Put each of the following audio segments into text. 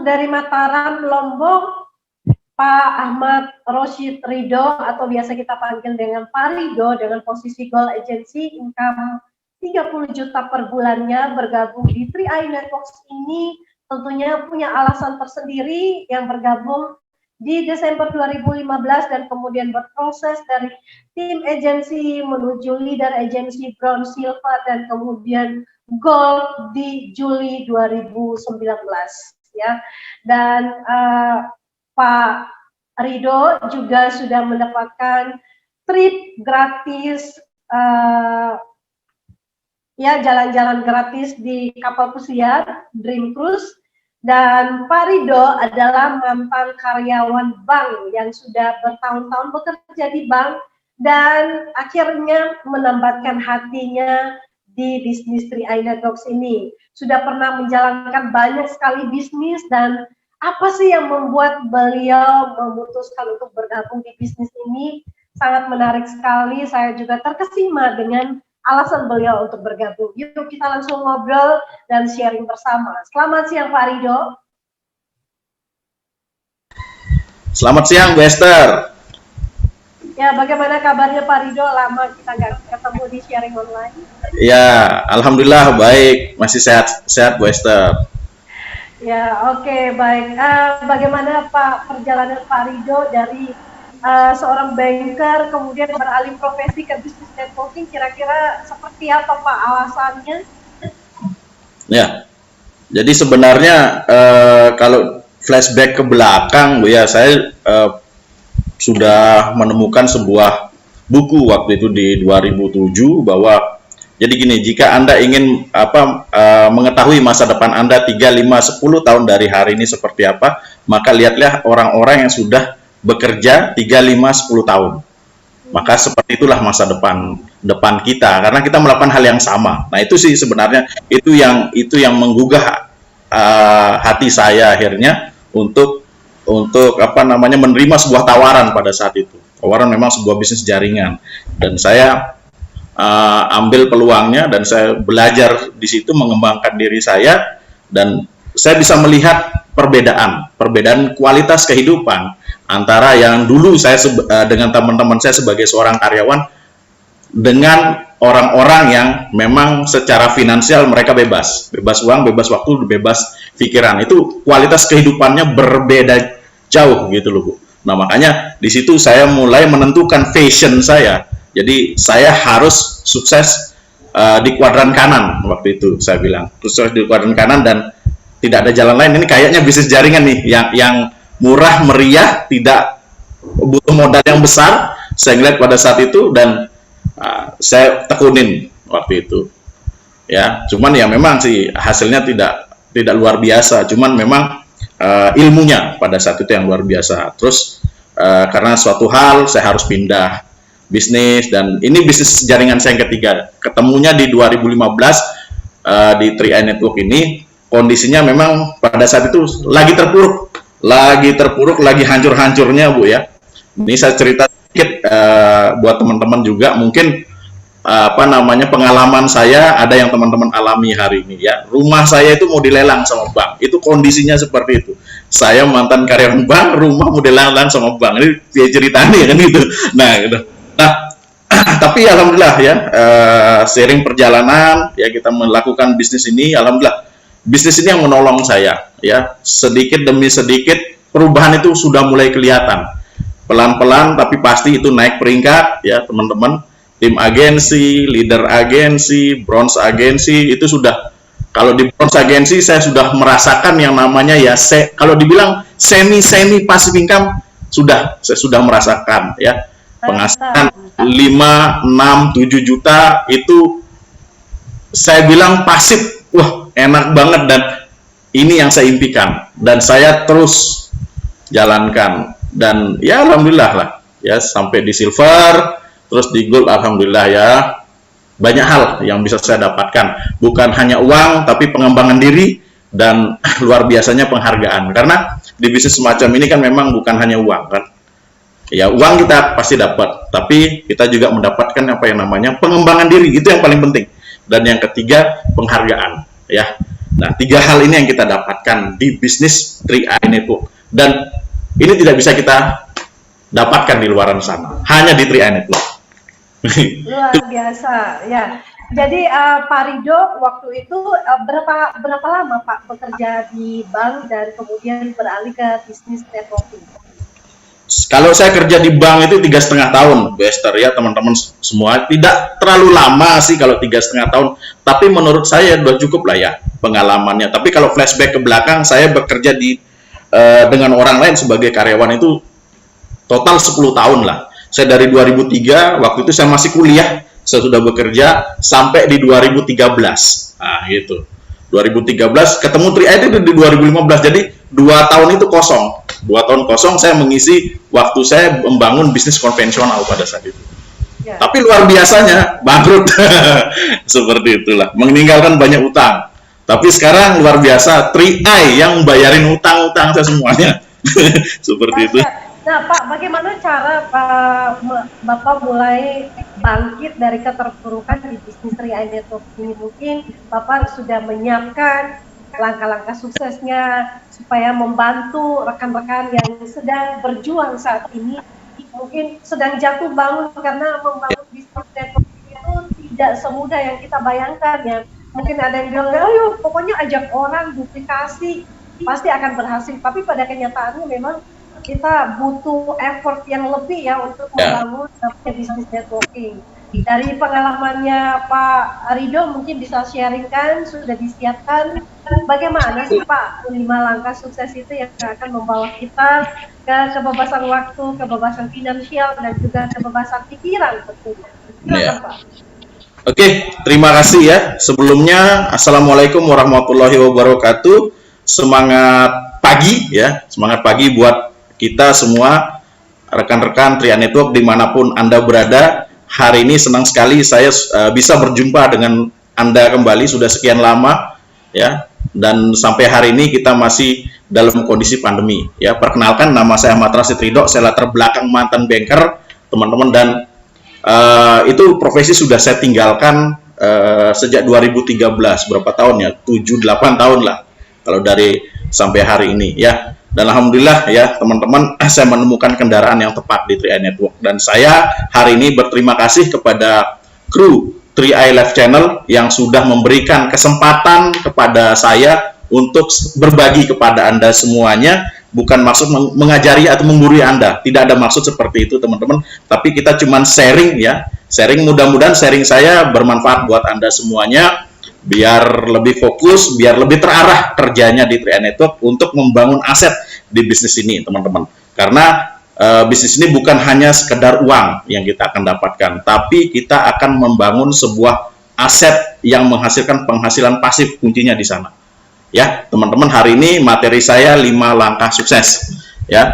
dari Mataram, Lombok, Pak Ahmad Rosyid Ridho atau biasa kita panggil dengan Pak Ridho dengan posisi Gold Agency, income 30 juta per bulannya, bergabung di 3i Networks ini tentunya punya alasan tersendiri yang bergabung di Desember 2015 dan kemudian berproses dari tim agensi menuju leader agensi bronze, silver, dan kemudian gold di Juli 2019 ya. Dan Pak Ridho juga sudah mendapatkan trip gratis ya, jalan-jalan gratis di kapal pesiar Dream Cruise. Dan Pak Ridho adalah mantan karyawan bank yang sudah bertahun-tahun bekerja di bank dan akhirnya menambatkan hatinya di bisnis 3i Networks ini. Sudah pernah menjalankan banyak sekali bisnis, dan apa sih yang membuat beliau memutuskan untuk bergabung di bisnis ini? Sangat menarik sekali, saya juga terkesima dengan alasan beliau untuk bergabung. Yuk kita langsung ngobrol dan sharing bersama. Selamat siang Pak Ridho. Selamat siang Bu Esther. Ya, bagaimana kabarnya Pak Ridho? Lama kita nggak ketemu di sharing online. Ya, alhamdulillah baik, masih sehat Bu Esther. Ya, oke, baik. Bagaimana Pak perjalanan Pak Ridho dari seorang banker kemudian beralih profesi ke bisnis networking, kira-kira seperti apa Pak alasannya? Ya, jadi sebenarnya kalau flashback ke belakang Bu ya, saya sudah menemukan sebuah buku waktu itu di 2007 bahwa jadi gini, jika Anda ingin mengetahui masa depan Anda 3, 5, 10 tahun dari hari ini seperti apa, maka lihatlah orang-orang yang sudah bekerja 3, 5, 10 tahun. Maka seperti itulah masa depan kita, karena kita melakukan hal yang sama. Nah, itu sih sebenarnya itu yang menggugah hati saya akhirnya untuk menerima sebuah tawaran pada saat itu. Tawaran memang sebuah bisnis jaringan, dan saya ambil peluangnya dan saya belajar di situ, mengembangkan diri saya, dan saya bisa melihat perbedaan kualitas kehidupan antara yang dulu saya dengan teman-teman saya sebagai seorang karyawan dengan orang-orang yang memang secara finansial mereka bebas uang, bebas waktu, bebas pikiran. Itu kualitas kehidupannya berbeda jauh gitu loh Bu. Nah, makanya di situ saya mulai menentukan passion saya. Jadi saya harus sukses di kuadran kanan waktu itu, saya bilang sukses di kuadran kanan dan tidak ada jalan lain. Ini kayaknya bisnis jaringan nih yang murah meriah, tidak butuh modal yang besar. Saya ngeliat pada saat itu dan saya tekunin waktu itu. Ya, cuman ya memang sih hasilnya tidak luar biasa. Cuman memang ilmunya pada saat itu yang luar biasa. Terus karena suatu hal saya harus pindah bisnis, dan ini bisnis jaringan saya yang ketiga. Ketemunya di 2015 di 3i Network ini. Kondisinya memang pada saat itu lagi terpuruk, lagi hancur-hancurnya Bu ya. Ini saya cerita sedikit buat teman-teman juga, mungkin pengalaman saya ada yang teman-teman alami hari ini ya. Rumah saya itu mau dilelang sama bank, itu kondisinya seperti itu. Saya mantan karyawan bank, rumah mau dilelang sama bank. Ini dia ceritanya kan gitu. Nah, gitu. Tapi alhamdulillah ya, seiring perjalanan ya kita melakukan bisnis ini, alhamdulillah bisnis ini yang menolong saya ya, sedikit demi sedikit perubahan itu sudah mulai kelihatan, pelan-pelan tapi pasti itu naik peringkat ya teman-teman. Tim agensi, leader agensi, bronze agensi itu sudah, kalau di bronze agensi saya sudah merasakan yang namanya ya kalau dibilang semi passive income, saya sudah merasakan ya, penghasilan 5, 6, 7 juta itu saya bilang pasif. Wah, enak banget, dan ini yang saya impikan dan saya terus jalankan, dan ya alhamdulillah lah ya sampai di silver, terus di gold, alhamdulillah ya banyak hal yang bisa saya dapatkan, bukan hanya uang tapi pengembangan diri dan luar biasanya penghargaan. Karena di bisnis semacam ini kan memang bukan hanya uang kan ya, uang kita pasti dapat, tapi kita juga mendapatkan apa yang namanya pengembangan diri, itu yang paling penting. Dan yang ketiga, penghargaan ya. Nah, 3 hal ini yang kita dapatkan di bisnis 3i Network. Dan ini tidak bisa kita dapatkan di luaran sana, hanya di 3i Network. Luar biasa, ya. Jadi Pak Rido waktu itu berapa lama Pak bekerja di bank dan kemudian beralih ke bisnis networking? Kalau saya kerja di bank itu 3,5 tahun, Bu Esther, ya teman-teman semua. Tidak terlalu lama sih kalau 3,5 tahun, tapi menurut saya sudah cukup lah ya pengalamannya. Tapi kalau flashback ke belakang, saya bekerja dengan orang lain sebagai karyawan itu total 10 tahun lah. Saya dari 2003, waktu itu saya masih kuliah, saya sudah bekerja sampai di 2013. Nah, gitu. 2013 ketemu 3i itu di 2015. Jadi 2 tahun itu kosong. 2 tahun kosong saya mengisi waktu saya membangun bisnis konvensional pada saat itu. Ya. Tapi luar biasanya bangkrut. Seperti itulah. Meninggalkan banyak utang. Tapi sekarang luar biasa 3i yang bayarin utang-utang saya semuanya. Seperti itu. Nah, Pak, bagaimana cara Bapak mulai bangkit dari keterpurukan di bisnis 3i Network ini? Mungkin Bapak sudah menyiapkan langkah-langkah suksesnya supaya membantu rekan-rekan yang sedang berjuang saat ini, mungkin sedang jatuh bangun, karena membangun bisnis network itu tidak semudah yang kita bayangkan ya. Mungkin ada yang bilang, ayo pokoknya ajak orang, duplikasi, pasti akan berhasil. Tapi pada kenyataannya memang kita butuh effort yang lebih ya untuk membangun bisnis networking. Dari pengalamannya Pak Rido mungkin bisa sharingkan, sudah disiapkan bagaimana sih Pak 5 langkah sukses itu yang akan membawa kita ke kebebasan waktu, kebebasan finansial, dan juga kebebasan pikiran tentunya. Silakan Pak. Oke, terima kasih ya. Sebelumnya, Assalamualaikum warahmatullahi wabarakatuh. Semangat pagi ya, semangat pagi buat kita semua, rekan-rekan 3i Network dimanapun Anda berada. Hari ini senang sekali saya bisa berjumpa dengan Anda kembali, sudah sekian lama ya, dan sampai hari ini kita masih dalam kondisi pandemi ya. Perkenalkan, nama saya Ahmad Rashid Ridho, saya latar belakang mantan banker teman-teman, dan itu profesi sudah saya tinggalkan sejak 2013, berapa tahun ya, 7-8 tahun lah kalau dari sampai hari ini ya. Dan alhamdulillah ya teman-teman, saya menemukan kendaraan yang tepat di 3i Network, dan saya hari ini berterima kasih kepada kru 3i Live Channel yang sudah memberikan kesempatan kepada saya untuk berbagi kepada Anda semuanya. Bukan maksud mengajari atau menggurui Anda, tidak ada maksud seperti itu teman-teman, tapi kita cuman sharing ya, sharing, mudah-mudahan sharing saya bermanfaat buat Anda semuanya, biar lebih fokus, biar lebih terarah kerjanya di 3i Network untuk membangun aset di bisnis ini teman-teman. Karena bisnis ini bukan hanya sekedar uang yang kita akan dapatkan, tapi kita akan membangun sebuah aset yang menghasilkan penghasilan pasif, kuncinya di sana. Ya teman-teman, hari ini materi saya 5 langkah sukses ya.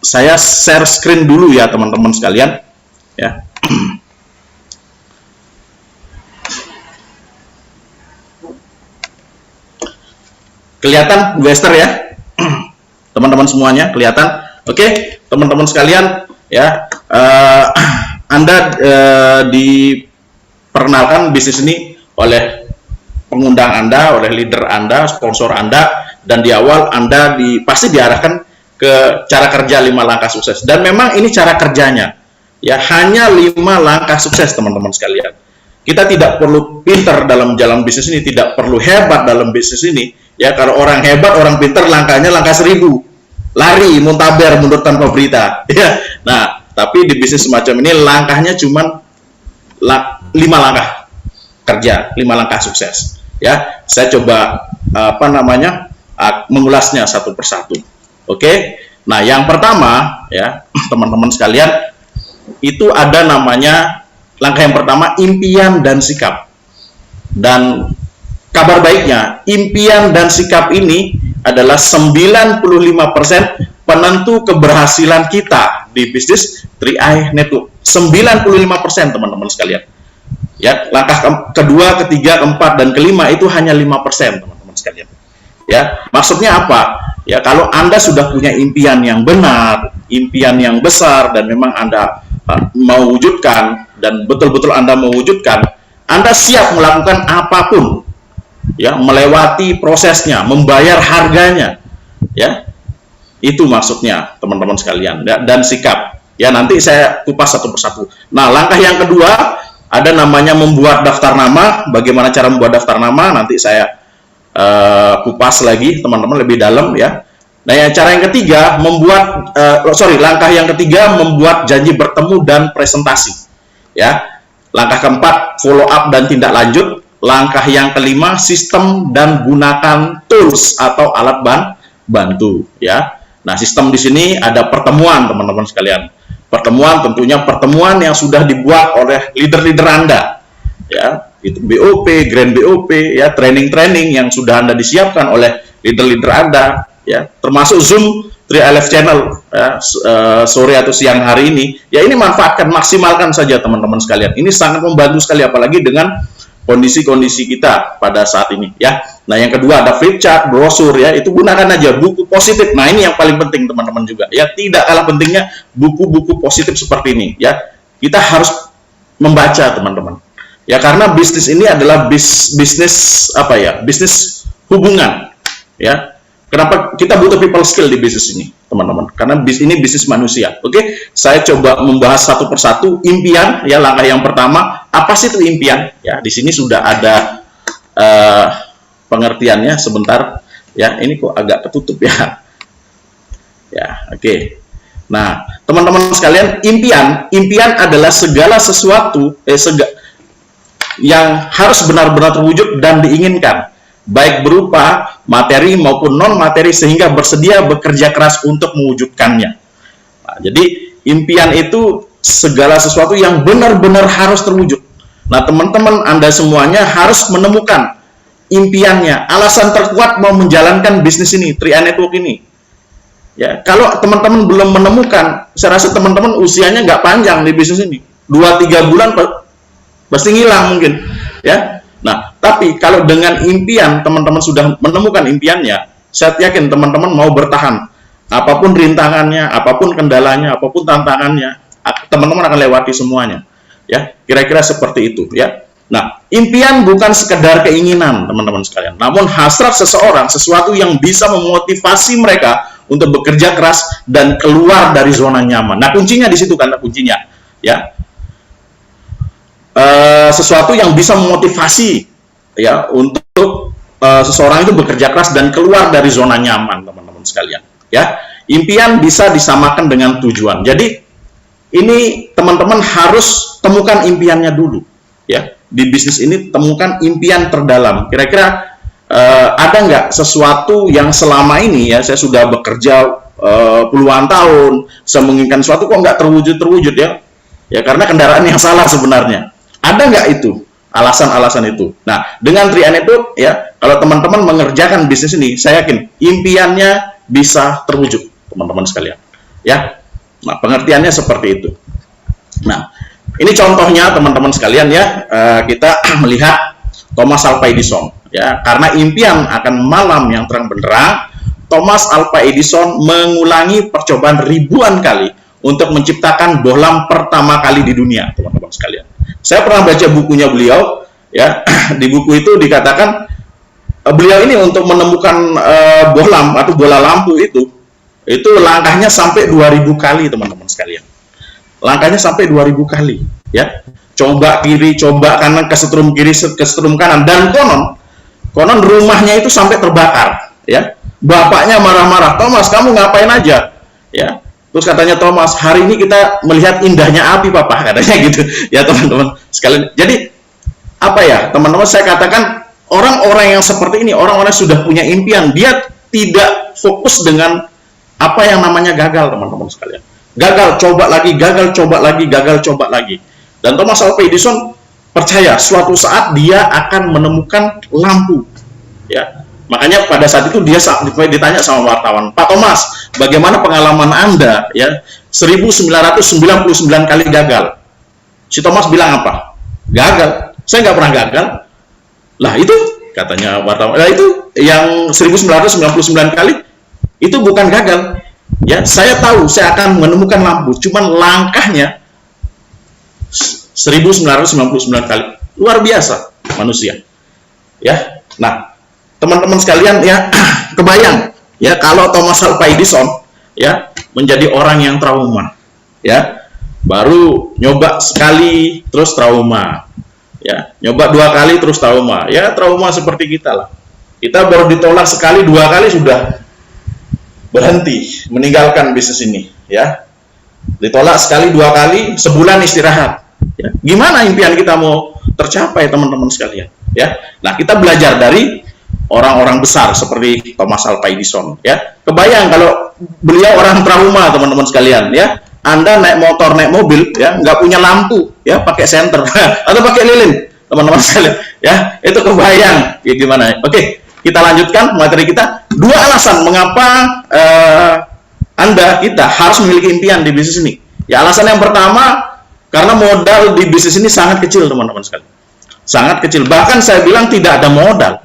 Saya share screen dulu ya teman-teman sekalian ya. Kelihatan Bu Esther ya teman-teman semuanya, kelihatan? Oke teman-teman sekalian ya, Anda diperkenalkan bisnis ini oleh pengundang Anda, oleh leader Anda, sponsor Anda, dan di awal Anda pasti diarahkan ke cara kerja 5 langkah sukses. Dan memang ini cara kerjanya ya, hanya 5 langkah sukses teman-teman sekalian. Kita tidak perlu pinter dalam jalan bisnis ini, tidak perlu hebat dalam bisnis ini ya. Kalau orang hebat, orang pinter, langkahnya langkah 1000, lari, muntaber, mundur tanpa berita ya. Nah tapi di bisnis semacam ini langkahnya cuma 5 langkah kerja, 5 langkah sukses ya. Saya coba mengulasnya satu persatu. Oke, nah yang pertama ya teman-teman sekalian, itu ada namanya langkah yang pertama, impian dan sikap. Dan kabar baiknya, impian dan sikap ini adalah 95% penentu keberhasilan kita di bisnis 3i Network. 95% teman-teman sekalian ya. Langkah kedua, ketiga, keempat, dan kelima itu hanya 5% teman-teman sekalian ya. Maksudnya apa ya? Kalau Anda sudah punya impian yang benar, impian yang besar, dan memang Anda mau wujudkan, dan betul-betul Anda mewujudkan, Anda siap melakukan apapun ya, melewati prosesnya, membayar harganya, ya. Itu maksudnya teman-teman sekalian, dan sikap. Ya, nanti saya kupas satu persatu. Nah, langkah yang kedua ada namanya membuat daftar nama. Bagaimana cara membuat daftar nama? Nanti saya kupas lagi teman-teman lebih dalam, ya. Nah, cara yang ketiga langkah yang ketiga membuat janji bertemu dan presentasi. Ya, langkah keempat follow up dan tindak lanjut. Langkah yang kelima sistem dan gunakan tools atau alat bantu. Ya, nah sistem di sini ada pertemuan teman-teman sekalian. Pertemuan tentunya pertemuan yang sudah dibuat oleh leader-leader Anda. Ya, itu BOP, Grand BOP, ya, training-training yang sudah Anda disiapkan oleh leader-leader Anda, ya, termasuk Zoom 3LF channel, ya, sore atau siang hari ini, ya, ini manfaatkan, maksimalkan saja teman-teman sekalian. Ini sangat membantu sekali, apalagi dengan kondisi-kondisi kita pada saat ini, ya. Nah, yang kedua ada flip chart, brosur, ya, itu gunakan aja buku positif. Nah, ini yang paling penting teman-teman juga, ya, tidak kalah pentingnya buku-buku positif seperti ini, ya. Kita harus membaca teman-teman. Ya, karena bisnis ini adalah bisnis apa ya? Bisnis hubungan, ya. Kenapa kita butuh people skill di bisnis ini, teman-teman? Karena ini bisnis manusia. Oke, saya coba membahas satu persatu. Impian, ya, langkah yang pertama, apa sih itu impian? Ya, di sini sudah ada pengertiannya. Sebentar, ya, ini kok agak ketutup, ya. Ya, oke. Nah, teman-teman sekalian, impian adalah segala sesuatu yang harus benar-benar terwujud dan diinginkan, baik berupa materi maupun non-materi, sehingga bersedia bekerja keras untuk mewujudkannya. Nah, jadi impian itu segala sesuatu yang benar-benar harus terwujud. Nah, teman-teman Anda semuanya harus menemukan impiannya, alasan terkuat mau menjalankan bisnis ini, 3i Network ini. Ya, kalau teman-teman belum menemukan, saya rasa teman-teman usianya nggak panjang di bisnis ini, 2-3 bulan pasti ngilang mungkin, ya. Nah, tapi kalau dengan impian teman-teman sudah menemukan impiannya, saya yakin teman-teman mau bertahan. Apapun rintangannya, apapun kendalanya, apapun tantangannya, teman-teman akan lewati semuanya. Ya, kira-kira seperti itu, ya. Nah, impian bukan sekedar keinginan, teman-teman sekalian, namun hasrat seseorang, sesuatu yang bisa memotivasi mereka untuk bekerja keras dan keluar dari zona nyaman. Nah, kuncinya di situ kan, kuncinya, ya. Sesuatu yang bisa memotivasi, ya, untuk seseorang itu bekerja keras dan keluar dari zona nyaman, teman-teman sekalian, ya. Impian bisa disamakan dengan tujuan. Jadi ini teman-teman harus temukan impiannya dulu, ya. Di bisnis ini temukan impian terdalam. Kira-kira ada nggak sesuatu yang selama ini, ya, saya sudah bekerja puluhan tahun, saya menginginkan sesuatu kok nggak terwujud, ya. Ya, karena kendaraan yang salah sebenarnya. Ada nggak itu alasan-alasan itu? Nah, dengan 3i Network, ya, kalau teman-teman mengerjakan bisnis ini, saya yakin impiannya bisa terwujud, teman-teman sekalian, ya. Nah, pengertiannya seperti itu. Nah, ini contohnya teman-teman sekalian, ya. Kita melihat Thomas Alva Edison, ya, karena impian akan malam yang terang benderang, Thomas Alva Edison mengulangi percobaan ribuan kali untuk menciptakan bohlam pertama kali di dunia, teman-teman sekalian. Saya pernah baca bukunya beliau, ya. Di buku itu dikatakan beliau ini untuk menemukan bohlam atau bola lampu itu langkahnya sampai 2000 kali, teman-teman sekalian. Langkahnya sampai 2000 kali, ya. Coba kiri, coba kanan, kesetrum kiri, kesetrum kanan, dan konon rumahnya itu sampai terbakar, ya. Bapaknya marah-marah, "Thomas, kamu ngapain aja?" Ya. Terus katanya Thomas, "Hari ini kita melihat indahnya api, Papa," katanya gitu, ya, teman-teman sekalian. Jadi apa ya, teman-teman, saya katakan orang-orang yang seperti ini, orang-orang yang sudah punya impian, dia tidak fokus dengan apa yang namanya gagal, teman-teman sekalian. Gagal, coba lagi, gagal, coba lagi, gagal, coba lagi. Dan Thomas Alva Edison percaya suatu saat dia akan menemukan lampu, ya. Makanya pada saat itu dia ditanya sama wartawan, "Pak Thomas, bagaimana pengalaman Anda, ya, 1999 kali gagal?" Si Thomas bilang apa? "Gagal? Saya nggak pernah gagal." Lah, itu katanya wartawan, "Lah, itu yang 1999 kali itu bukan gagal. Ya, saya tahu saya akan menemukan lampu, cuman langkahnya 1999 kali." Luar biasa manusia, ya. Nah, teman-teman sekalian ya, kebayang ya kalau Thomas Alva Edison ya menjadi orang yang trauma, ya, baru nyoba sekali terus trauma, ya, nyoba 2 kali terus trauma, ya trauma seperti kita lah. Kita baru ditolak sekali 2 kali sudah berhenti meninggalkan bisnis ini, ya. Ditolak sekali 2 kali, sebulan istirahat. Ya. Gimana impian kita mau tercapai, teman-teman sekalian? Ya. Nah, kita belajar dari orang-orang besar seperti Thomas Alva Edison. Ya. Kebayang kalau beliau orang trauma, teman-teman sekalian. Ya. Anda naik motor, naik mobil, ya, nggak punya lampu, ya, pakai senter atau pakai lilin, teman-teman sekalian. Ya, itu kebayang, ya gimana? Oke, kita lanjutkan materi kita. 2 alasan mengapa kita harus memiliki impian di bisnis ini. Ya, alasan yang pertama, karena modal di bisnis ini sangat kecil, teman-teman sekalian. Sangat kecil. Bahkan saya bilang tidak ada modal.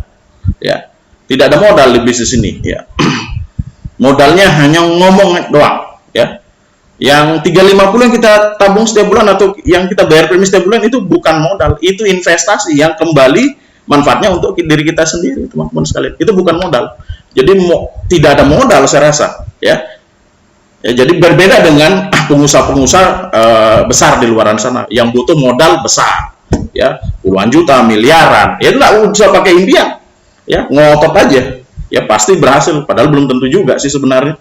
Ya, tidak ada modal di bisnis ini. Ya, modalnya hanya ngomong doang. Ya, yang 350 yang kita tabung setiap bulan atau yang kita bayar premi setiap bulan itu bukan modal, itu investasi yang kembali manfaatnya untuk diri kita sendiri, teman-teman sekalian. Itu bukan modal. Jadi tidak ada modal, saya rasa. Ya. Ya, jadi berbeda dengan pengusaha-pengusaha besar di luar sana yang butuh modal besar, ya, puluhan juta, miliaran. Ya nggak usah pakai impian, ya, ngotot aja, ya pasti berhasil. Padahal belum tentu juga sih sebenarnya,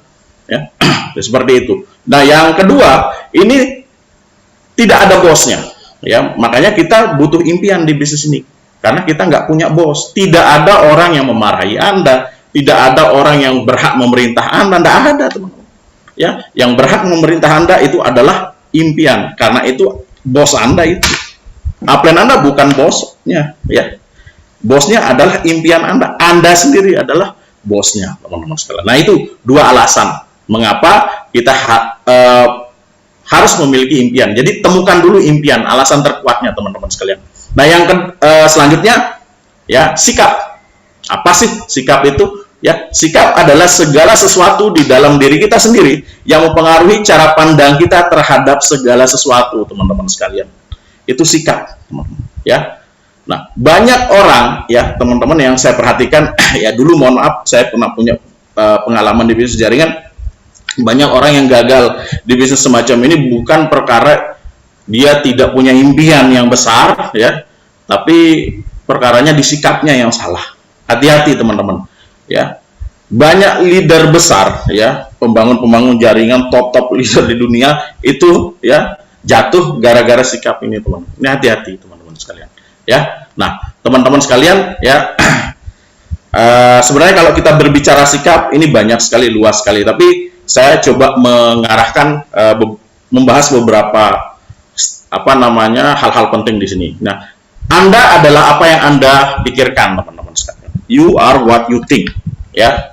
ya. Seperti itu. Nah, yang kedua, ini tidak ada bosnya, ya. Makanya kita butuh impian di bisnis ini, karena kita nggak punya bos. Tidak ada orang yang memarahi Anda, tidak ada orang yang berhak memerintah Anda, nggak ada, teman-teman. Ya, yang berhak memerintah Anda itu adalah impian, karena itu bos Anda itu. Upline Anda bukan bosnya, ya. Bosnya adalah impian Anda. Anda sendiri adalah bosnya, teman-teman sekalian. Nah, itu 2 alasan mengapa kita harus memiliki impian. Jadi temukan dulu impian, alasan terkuatnya, teman-teman sekalian. Nah, yang selanjutnya, ya, sikap. Apa sih sikap itu? Ya, sikap adalah segala sesuatu di dalam diri kita sendiri yang mempengaruhi cara pandang kita terhadap segala sesuatu, teman-teman sekalian. Itu sikap, teman-teman. Ya. Nah, banyak orang, ya, teman-teman yang saya perhatikan, ya dulu mohon maaf, saya pernah punya pengalaman di bisnis jaringan. Banyak orang yang gagal di bisnis semacam ini bukan perkara dia tidak punya impian yang besar, ya, tapi perkaranya di sikapnya yang salah. Hati-hati, teman-teman. Ya, banyak leader besar, ya, pembangun jaringan top leader di dunia itu, ya, jatuh gara-gara sikap ini, teman. Ini hati-hati, teman-teman sekalian. Ya, nah, teman-teman sekalian, ya, sebenarnya kalau kita berbicara sikap ini banyak sekali, luas sekali. Tapi saya coba mengarahkan, membahas beberapa hal-hal penting di sini. Nah, Anda adalah apa yang Anda pikirkan, teman-teman sekalian. You are what you think, ya.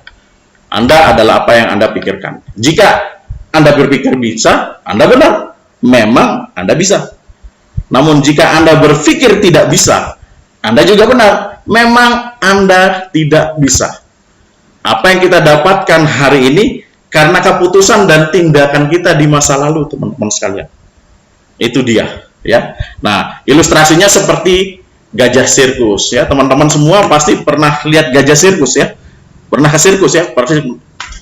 Anda adalah apa yang Anda pikirkan. Jika Anda berpikir bisa, Anda benar. Memang Anda bisa. Namun jika Anda berpikir tidak bisa, Anda juga benar. Memang Anda tidak bisa. Apa yang kita dapatkan hari ini karena keputusan dan tindakan kita di masa lalu, teman-teman sekalian. Itu dia, ya. Nah, ilustrasinya seperti gajah sirkus, ya. Teman-teman semua pasti pernah lihat gajah sirkus, ya. Pernah ke sirkus, ya, pasti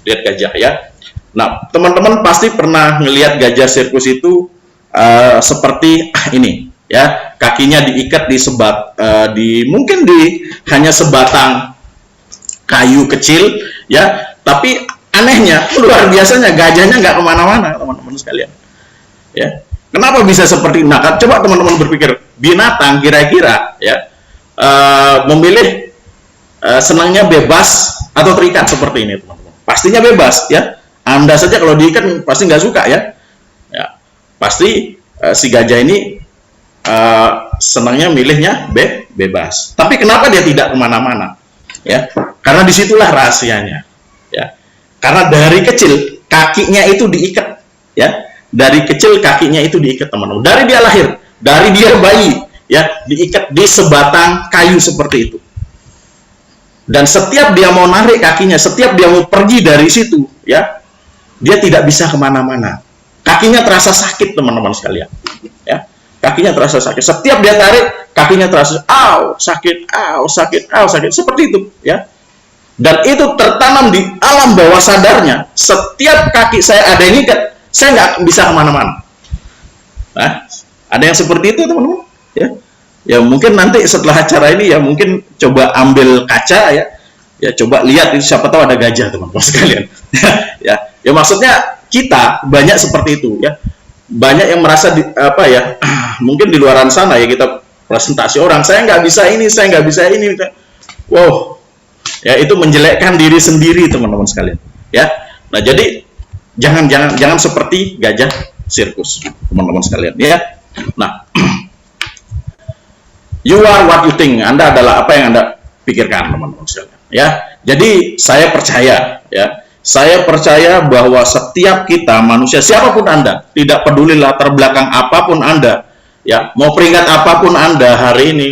lihat gajah, ya. Nah, teman-teman pasti pernah melihat gajah sirkus itu seperti ini, ya. Kakinya diikat mungkin hanya sebatang kayu kecil, ya. Tapi anehnya, luar biasanya gajahnya nggak kemana-mana, teman-teman sekalian, ya. Kenapa bisa seperti ini? Nah, coba teman-teman berpikir, binatang kira-kira, ya, memilih senangnya bebas atau terikat seperti ini, teman-teman. Pastinya bebas, ya. Anda saja kalau diikat pasti nggak suka, ya. Ya, pasti si gajah ini senangnya milihnya bebas. Tapi kenapa dia tidak kemana-mana? Ya, karena disitulah rahasianya, ya. Karena dari kecil kakinya itu diikat, ya. Dari kecil kakinya itu diikat, teman-teman. Dari dia lahir, dari dia bayi, ya, diikat di sebatang kayu seperti itu. Dan setiap dia mau narik kakinya, setiap dia mau pergi dari situ, ya, dia tidak bisa kemana-mana. Kakinya terasa sakit, teman-teman sekalian. Ya, kakinya terasa sakit. Setiap dia tarik, kakinya terasa, sakit, sakit, seperti itu, ya. Dan itu tertanam di alam bawah sadarnya. Setiap kaki saya ada ini, saya nggak bisa kemana-mana. Nah, ada yang seperti itu, teman-teman. Ya mungkin nanti setelah acara ini ya mungkin coba ambil kaca ya coba lihat, siapa tahu ada gajah, teman-teman sekalian. ya maksudnya kita banyak seperti itu, ya. Banyak yang merasa mungkin di luaran sana ya kita presentasi orang, saya nggak bisa ini, saya nggak bisa ini. Wow. Ya, itu menjelekkan diri sendiri, teman-teman sekalian, ya. Nah, jadi jangan seperti gajah sirkus, teman-teman sekalian, ya. Nah, you are what you think. Anda adalah apa yang Anda pikirkan, teman-teman sekalian, ya. Jadi saya percaya bahwa setiap kita manusia, siapapun Anda, tidak peduli latar belakang apapun Anda, ya, mau peringkat apapun Anda hari ini,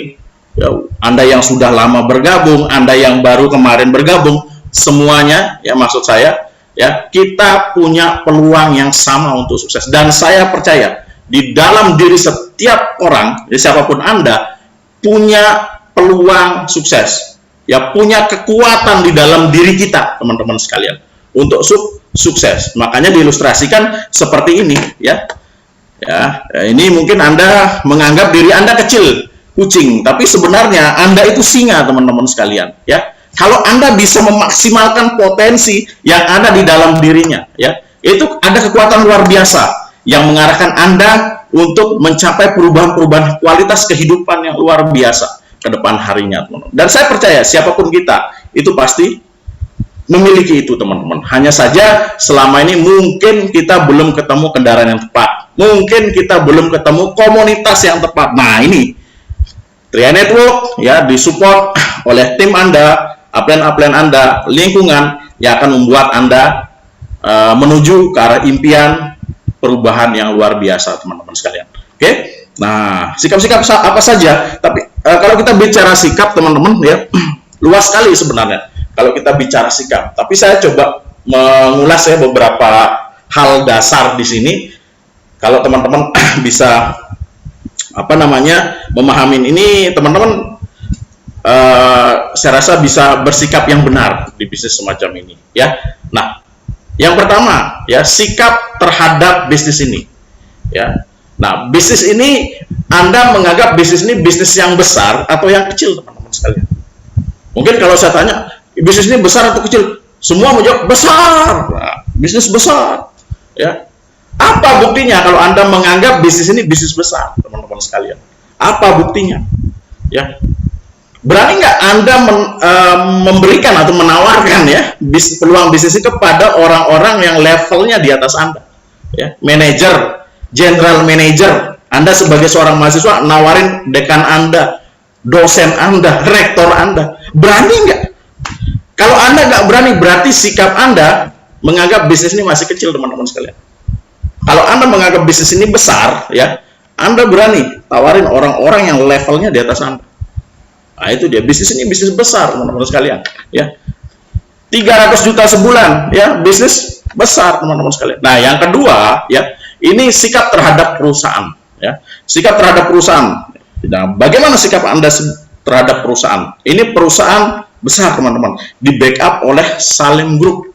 ya, Anda yang sudah lama bergabung, Anda yang baru kemarin bergabung, semuanya, ya, maksud saya, ya, kita punya peluang yang sama untuk sukses. Dan saya percaya di dalam diri setiap orang, ya, siapapun Anda, punya peluang sukses, ya, punya kekuatan di dalam diri kita, teman-teman sekalian, untuk sukses. Makanya diilustrasikan seperti ini, ya. Ya, ini mungkin Anda menganggap diri Anda kecil, kucing, tapi sebenarnya Anda itu singa, teman-teman sekalian, ya. Kalau Anda bisa memaksimalkan potensi yang ada di dalam dirinya, ya, itu ada kekuatan luar biasa yang mengarahkan Anda untuk mencapai perubahan-perubahan kualitas kehidupan yang luar biasa ke depan harinya, teman-teman. Dan saya percaya siapapun kita itu pasti memiliki itu, teman-teman. Hanya saja selama ini mungkin kita belum ketemu kendaraan yang tepat, mungkin kita belum ketemu komunitas yang tepat. Nah, ini Tria Network, ya, disupport oleh tim Anda, upline Anda, lingkungan yang akan membuat Anda menuju ke arah impian perubahan yang luar biasa, teman-teman sekalian. Oke? Nah, sikap-sikap apa saja? Tapi kalau kita bicara sikap, teman-teman, ya, luas sekali sebenarnya kalau kita bicara sikap. Tapi saya coba mengulas ya beberapa hal dasar di sini. Kalau teman-teman bisa memahami ini, teman-teman, saya rasa bisa bersikap yang benar di bisnis semacam ini, ya. Nah, yang pertama, ya, sikap terhadap bisnis ini, ya. Nah, bisnis ini, Anda menganggap bisnis ini bisnis yang besar atau yang kecil, teman-teman sekalian. Mungkin kalau saya tanya, bisnis ini besar atau kecil, semua menjawab besar. Nah, bisnis besar, ya. Apa buktinya kalau Anda menganggap bisnis ini bisnis besar, teman-teman sekalian? Apa buktinya? Ya, berani nggak Anda memberikan atau menawarkan, ya, peluang bisnis itu kepada orang-orang yang levelnya di atas Anda, ya, manajer, general manager. Anda sebagai seorang mahasiswa nawarin dekan Anda, dosen Anda, rektor Anda, berani nggak? Kalau Anda nggak berani, berarti sikap Anda menganggap bisnis ini masih kecil, teman-teman sekalian. Kalau Anda menganggap bisnis ini besar, ya, Anda berani tawarin orang-orang yang levelnya di atas Anda. Nah, itu dia, bisnis ini bisnis besar, teman-teman sekalian, ya. 300 juta sebulan, ya, bisnis besar, teman-teman sekalian. Nah, yang kedua, ya, ini sikap terhadap perusahaan, ya. Sikap terhadap perusahaan. Nah, bagaimana sikap Anda terhadap perusahaan? Ini perusahaan besar, teman-teman, di backup oleh Salim Group.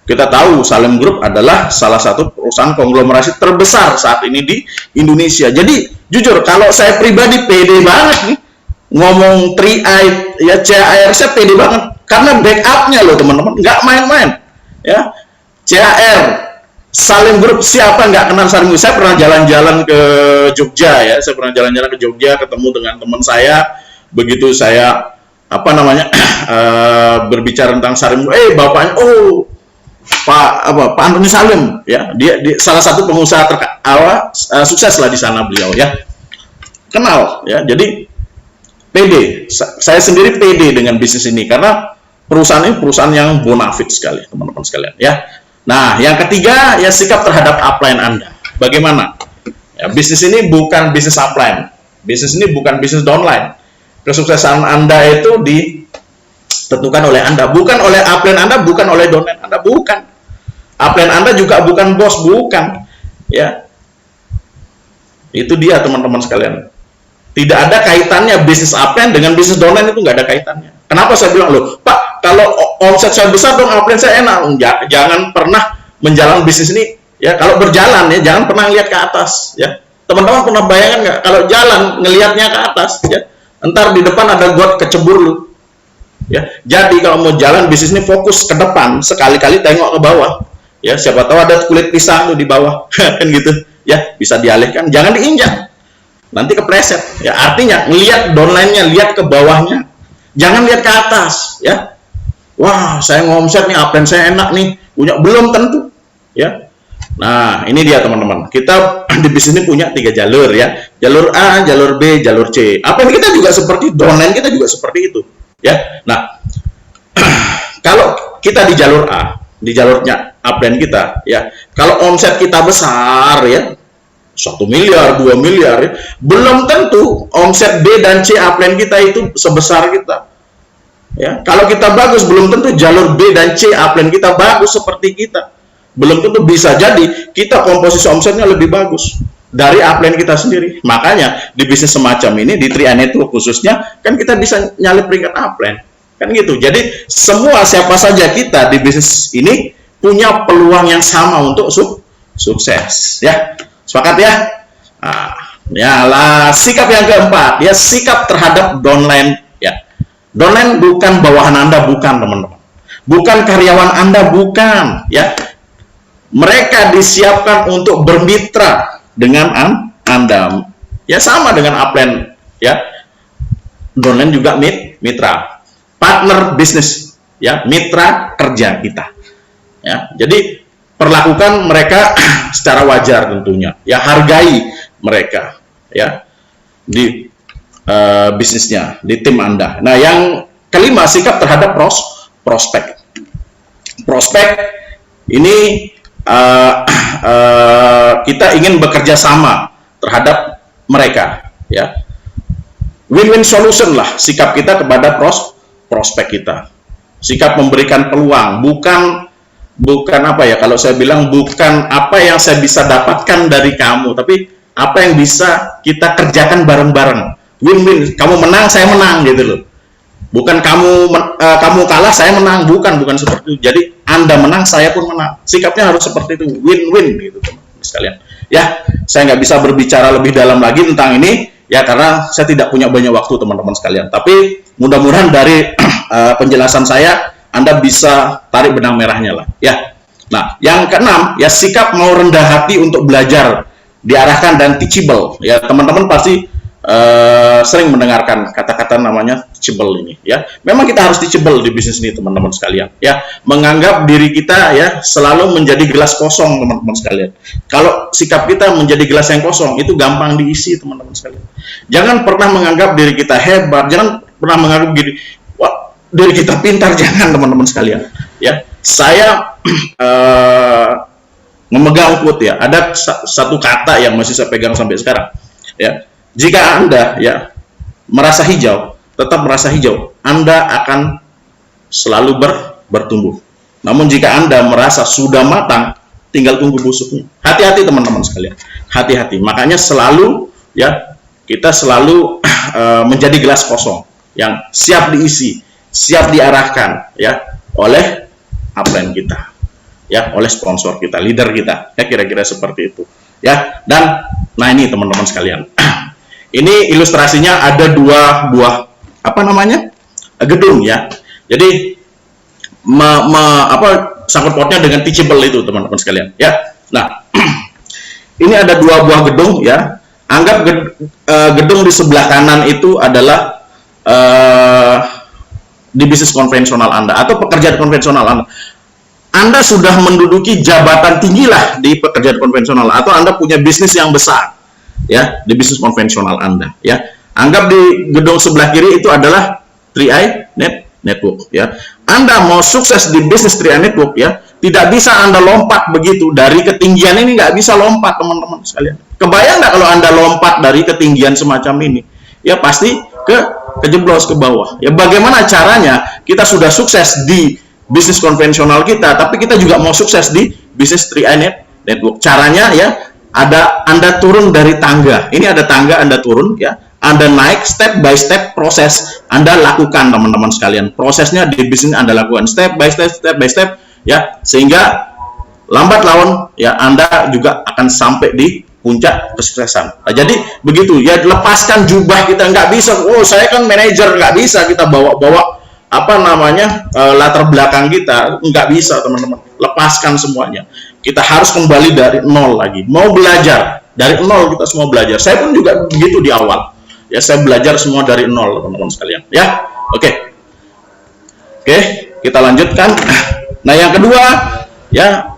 Kita tahu Salim Group adalah salah satu perusahaan konglomerasi terbesar saat ini di Indonesia. Jadi jujur, kalau saya pribadi pede banget nih ngomong 3i, ya, CAR, saya pede banget karena backupnya loh, teman-teman, nggak main-main, ya. CAR, Salim Group, siapa nggak kenal Salim Group? Saya pernah jalan-jalan ke Jogja, ya, ketemu dengan teman saya. Begitu saya berbicara tentang Salim Group, bapaknya, Pak Antoni Salim, ya, dia salah satu pengusaha sukses lah di sana beliau, ya, kenal, ya. Jadi pede, saya sendiri pede dengan bisnis ini karena perusahaan ini perusahaan yang bonafit sekali, teman-teman sekalian, ya. Nah, yang ketiga, ya, sikap terhadap upline Anda. Bagaimana? Ya, bisnis ini bukan bisnis upline, bisnis ini bukan bisnis downline. Kesuksesan Anda itu ditentukan oleh Anda, bukan oleh upline Anda, bukan oleh downline Anda, bukan. Upline Anda juga bukan bos, bukan, ya. Itu dia, teman-teman sekalian. Tidak ada kaitannya bisnis upline dengan bisnis downline, itu nggak ada kaitannya. Kenapa saya bilang, loh Pak, kalau omset saya besar dong, upline saya enak. Jangan pernah menjalankan bisnis ini ya, kalau berjalan ya jangan pernah lihat ke atas ya. Teman-teman pernah bayangkan nggak kalau jalan ngelihatnya ke atas ya, entar di depan ada got kecebur lu ya. Jadi kalau mau jalan bisnis ini fokus ke depan, sekali-kali tengok ke bawah ya, siapa tahu ada kulit pisang tuh di bawah kan gitu ya, bisa dialihkan, jangan diinjak nanti kepleset ya. Artinya ngelihat downline-nya, lihat ke bawahnya, jangan lihat ke atas ya. Wah, saya ngomset nih, upline saya enak nih, punya, belum tentu ya. Nah, ini dia teman-teman. Kita di bisnis ini punya 3 jalur ya. Jalur A, jalur B, jalur C. Upline kita juga seperti, downline kita juga seperti itu ya. Nah, kalau kita di jalur A, di jalurnya upline kita ya, kalau omset kita besar ya, 1 miliar, 2 miliar ya, belum tentu omset B dan C upline kita itu sebesar kita. Ya, kalau kita bagus belum tentu jalur B dan C upline kita bagus seperti kita. Belum tentu, bisa jadi kita komposisi omsetnya lebih bagus dari upline kita sendiri. Makanya di bisnis semacam ini, di 3i Network khususnya, kan kita bisa nyalip peringkat upline. Kan gitu. Jadi semua, siapa saja kita di bisnis ini punya peluang yang sama untuk sukses ya. Sepakat ya? Nah, ya lah, sikap yang keempat ya, sikap terhadap downline ya. Downline bukan bawahan Anda, bukan teman-teman. Bukan karyawan Anda, bukan ya. Mereka disiapkan untuk bermitra dengan Anda. Ya sama dengan upline ya. Downline juga mitra. Partner bisnis ya, mitra kerja kita. Ya, jadi perlakukan mereka secara wajar tentunya. Ya, hargai mereka ya di bisnisnya, di tim Anda. Nah, yang kelima, sikap terhadap prospek. Prospek ini kita ingin bekerja sama terhadap mereka ya. Win-win solution lah sikap kita kepada prospek kita. Sikap memberikan peluang, bukan apa ya, kalau saya bilang bukan apa yang saya bisa dapatkan dari kamu, tapi apa yang bisa kita kerjakan bareng-bareng. Win-win, kamu menang, saya menang gitu loh. Bukan kamu kalah, saya menang, bukan seperti itu. Jadi Anda menang, saya pun menang. Sikapnya harus seperti itu, win-win gitu teman-teman sekalian. Ya, saya nggak bisa berbicara lebih dalam lagi tentang ini ya, karena saya tidak punya banyak waktu teman-teman sekalian. Tapi mudah-mudahan dari penjelasan saya Anda bisa tarik benang merahnya lah ya. Nah, yang keenam ya, sikap mau rendah hati untuk belajar, diarahkan dan teachable ya. Teman-teman pasti sering mendengarkan kata-kata namanya teachable ini ya. Memang kita harus teachable di bisnis ini teman-teman sekalian ya. Menganggap diri kita ya selalu menjadi gelas kosong teman-teman sekalian. Kalau sikap kita menjadi gelas yang kosong, itu gampang diisi teman-teman sekalian. Jangan pernah menganggap diri kita hebat, jangan pernah menganggap diri kita pintar, jangan teman-teman sekalian ya. Saya memegang quote ya, ada satu kata yang masih saya pegang sampai sekarang ya. Jika Anda ya merasa hijau, tetap merasa hijau, Anda akan selalu bertumbuh. Namun jika Anda merasa sudah matang, tinggal tunggu busuknya. Hati-hati teman-teman sekalian, hati-hati. Makanya selalu ya, kita selalu menjadi gelas kosong yang siap diisi, siap diarahkan ya oleh upline kita, ya oleh sponsor kita, leader kita, ya kira-kira seperti itu ya. Dan nah ini teman-teman sekalian, ini ilustrasinya ada dua buah gedung ya. Jadi sangkut pautnya dengan teachable itu teman-teman sekalian ya. Nah ini ada dua buah gedung ya. Anggap gedung di sebelah kanan itu adalah di bisnis konvensional Anda atau pekerjaan konvensional Anda. Anda sudah menduduki jabatan tinggi lah di pekerjaan konvensional, atau Anda punya bisnis yang besar ya di bisnis konvensional Anda ya. Anggap di gedung sebelah kiri itu adalah 3i Network ya. Anda mau sukses di bisnis 3i Network ya, tidak bisa Anda lompat begitu dari ketinggian ini, nggak bisa lompat teman-teman sekalian. Kebayang nggak kalau Anda lompat dari ketinggian semacam ini? Ya pasti kejeblos ke bawah. Ya bagaimana caranya kita sudah sukses di bisnis konvensional kita, tapi kita juga mau sukses di bisnis 3i Network. Caranya ya, Anda turun dari tangga. Ini ada tangga, Anda turun ya. Anda naik step by step, proses Anda lakukan teman-teman sekalian. Prosesnya di bisnis Anda lakukan step by step ya, sehingga lambat laun ya Anda juga akan sampai di puncak kesuksesan. Nah, jadi begitu ya, lepaskan jubah kita. Nggak bisa, oh saya kan manajer, nggak bisa kita bawa-bawa latar belakang kita, nggak bisa teman-teman. Lepaskan semuanya. Kita harus kembali dari nol lagi. Mau belajar dari nol, kita semua belajar. Saya pun juga begitu di awal. Ya, saya belajar semua dari nol, teman-teman sekalian. Ya, oke, kita lanjutkan. Nah, yang kedua, ya,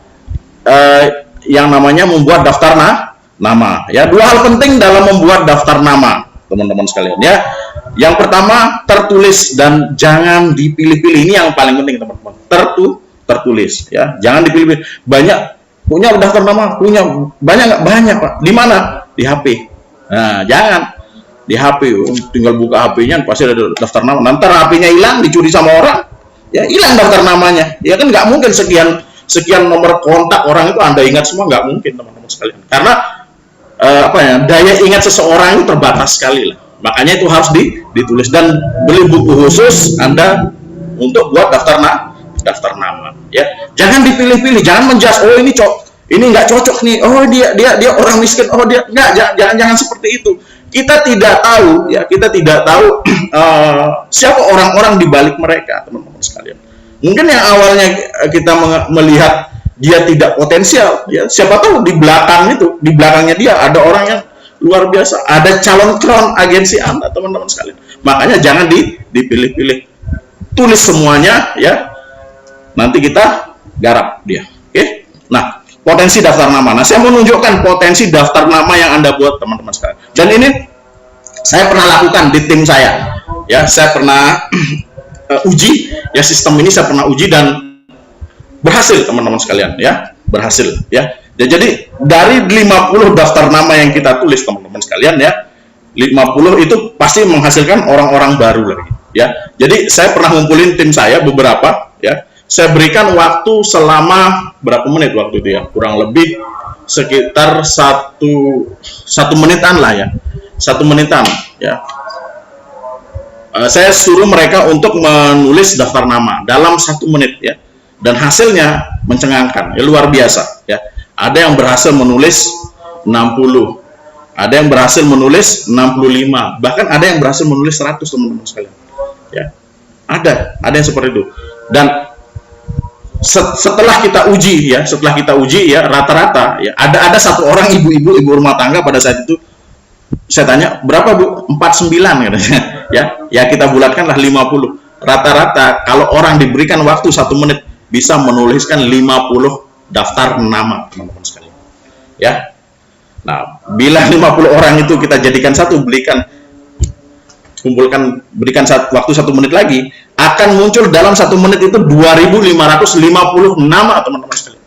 yang namanya membuat daftar nama. Ya, dua hal penting dalam membuat daftar nama, teman-teman sekalian. Ya, yang pertama tertulis dan jangan dipilih-pilih. Ini yang paling penting, teman-teman. Tertulis, ya, jangan dipilih-pilih. Banyak punya daftar nama, punya banyak nggak? Banyak, Pak. Di mana? Di HP. Nah, jangan di HP, tinggal buka HP-nya pasti ada daftar nama. Nanti HP-nya hilang, dicuri sama orang, ya hilang daftar namanya. Ya kan nggak mungkin sekian nomor kontak orang itu Anda ingat semua, nggak mungkin teman-teman sekalian. Karena daya ingat seseorang itu terbatas sekali lah. Makanya itu harus ditulis dan beli buku khusus Anda untuk buat daftar nama. Ya, jangan dipilih-pilih, jangan menjudge. Oh ini nggak cocok nih. Oh dia orang miskin. Oh dia nggak, jangan seperti itu. Kita tidak tahu siapa orang-orang di balik mereka, teman-teman sekalian. Mungkin yang awalnya kita melihat dia tidak potensial, ya siapa tahu di belakangnya dia ada orang yang luar biasa, ada calon crown agensi Anda, teman-teman sekalian. Makanya jangan dipilih-pilih, tulis semuanya, ya. Nanti kita garap dia. Oke? Nah, potensi daftar nama. Nah, saya menunjukkan potensi daftar nama yang Anda buat, teman-teman sekalian. Dan ini saya pernah lakukan di tim saya. Ya, saya pernah uji, ya sistem ini saya pernah uji dan berhasil, teman-teman sekalian, ya. Berhasil, ya. Jadi dari 50 daftar nama yang kita tulis, teman-teman sekalian, ya, 50 itu pasti menghasilkan orang-orang baru lagi, ya. Jadi saya pernah ngumpulin tim saya beberapa, ya. Saya berikan waktu selama berapa menit waktu itu, ya, kurang lebih sekitar satu menitan lah, ya, 1 menitan, ya. Saya suruh mereka untuk menulis daftar nama dalam 1 menit, ya, dan hasilnya mencengangkan, ya, luar biasa, ya. Ada yang berhasil menulis 60, ada yang berhasil menulis 65, bahkan ada yang berhasil menulis 100, teman-teman sekalian, ya. Ada yang seperti itu. Dan setelah kita uji ya rata-rata ya ada satu orang ibu rumah tangga pada saat itu, saya tanya berapa Bu? 49 katanya, ya kita bulatkanlah 50. Rata-rata kalau orang diberikan waktu 1 menit bisa menuliskan 50 daftar nama, teman-teman sekalian, ya. Nah, bila 50 orang itu kita jadikan satu, berikan waktu 1 menit lagi, akan muncul dalam 1 menit itu 2.550 nama, teman-teman sekalian.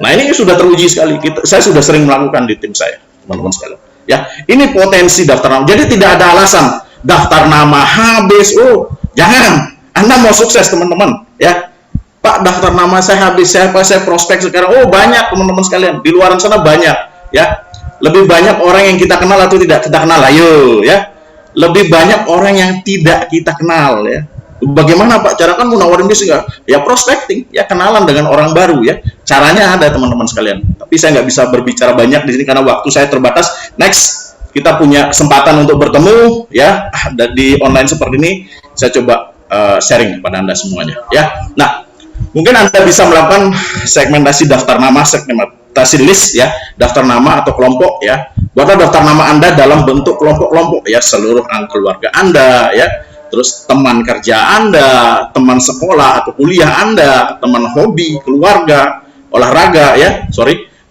Nah, ini sudah teruji sekali. Saya sudah sering melakukan di tim saya, teman-teman sekalian. Ya, ini potensi daftar nama. Jadi tidak ada alasan daftar nama habis. Oh, jangan. Anda mau sukses, teman-teman, ya. Pak, daftar nama saya habis. Saya prospek sekarang. Oh, banyak, teman-teman sekalian. Di luar sana banyak, ya. Lebih banyak orang yang kita kenal atau tidak kita kenal. Ayo, ya. Lebih banyak orang yang tidak kita kenal, ya. Bagaimana Pak? Cara kan mau nawarin bisnis nggak? Ya prospecting, ya kenalan dengan orang baru, ya. Caranya ada, teman-teman sekalian. Tapi saya nggak bisa berbicara banyak di sini karena waktu saya terbatas. Next, kita punya kesempatan untuk bertemu, ya, di online seperti ini. Saya coba sharing kepada Anda semuanya, ya. Nah, mungkin Anda bisa melakukan segmentasi daftar nama, segmentasi list, ya, daftar nama atau kelompok, ya. Buatlah daftar nama Anda dalam bentuk kelompok-kelompok, ya, seluruh keluarga Anda, ya. Terus teman kerja Anda, teman sekolah atau kuliah Anda, teman hobi, keluarga, olahraga,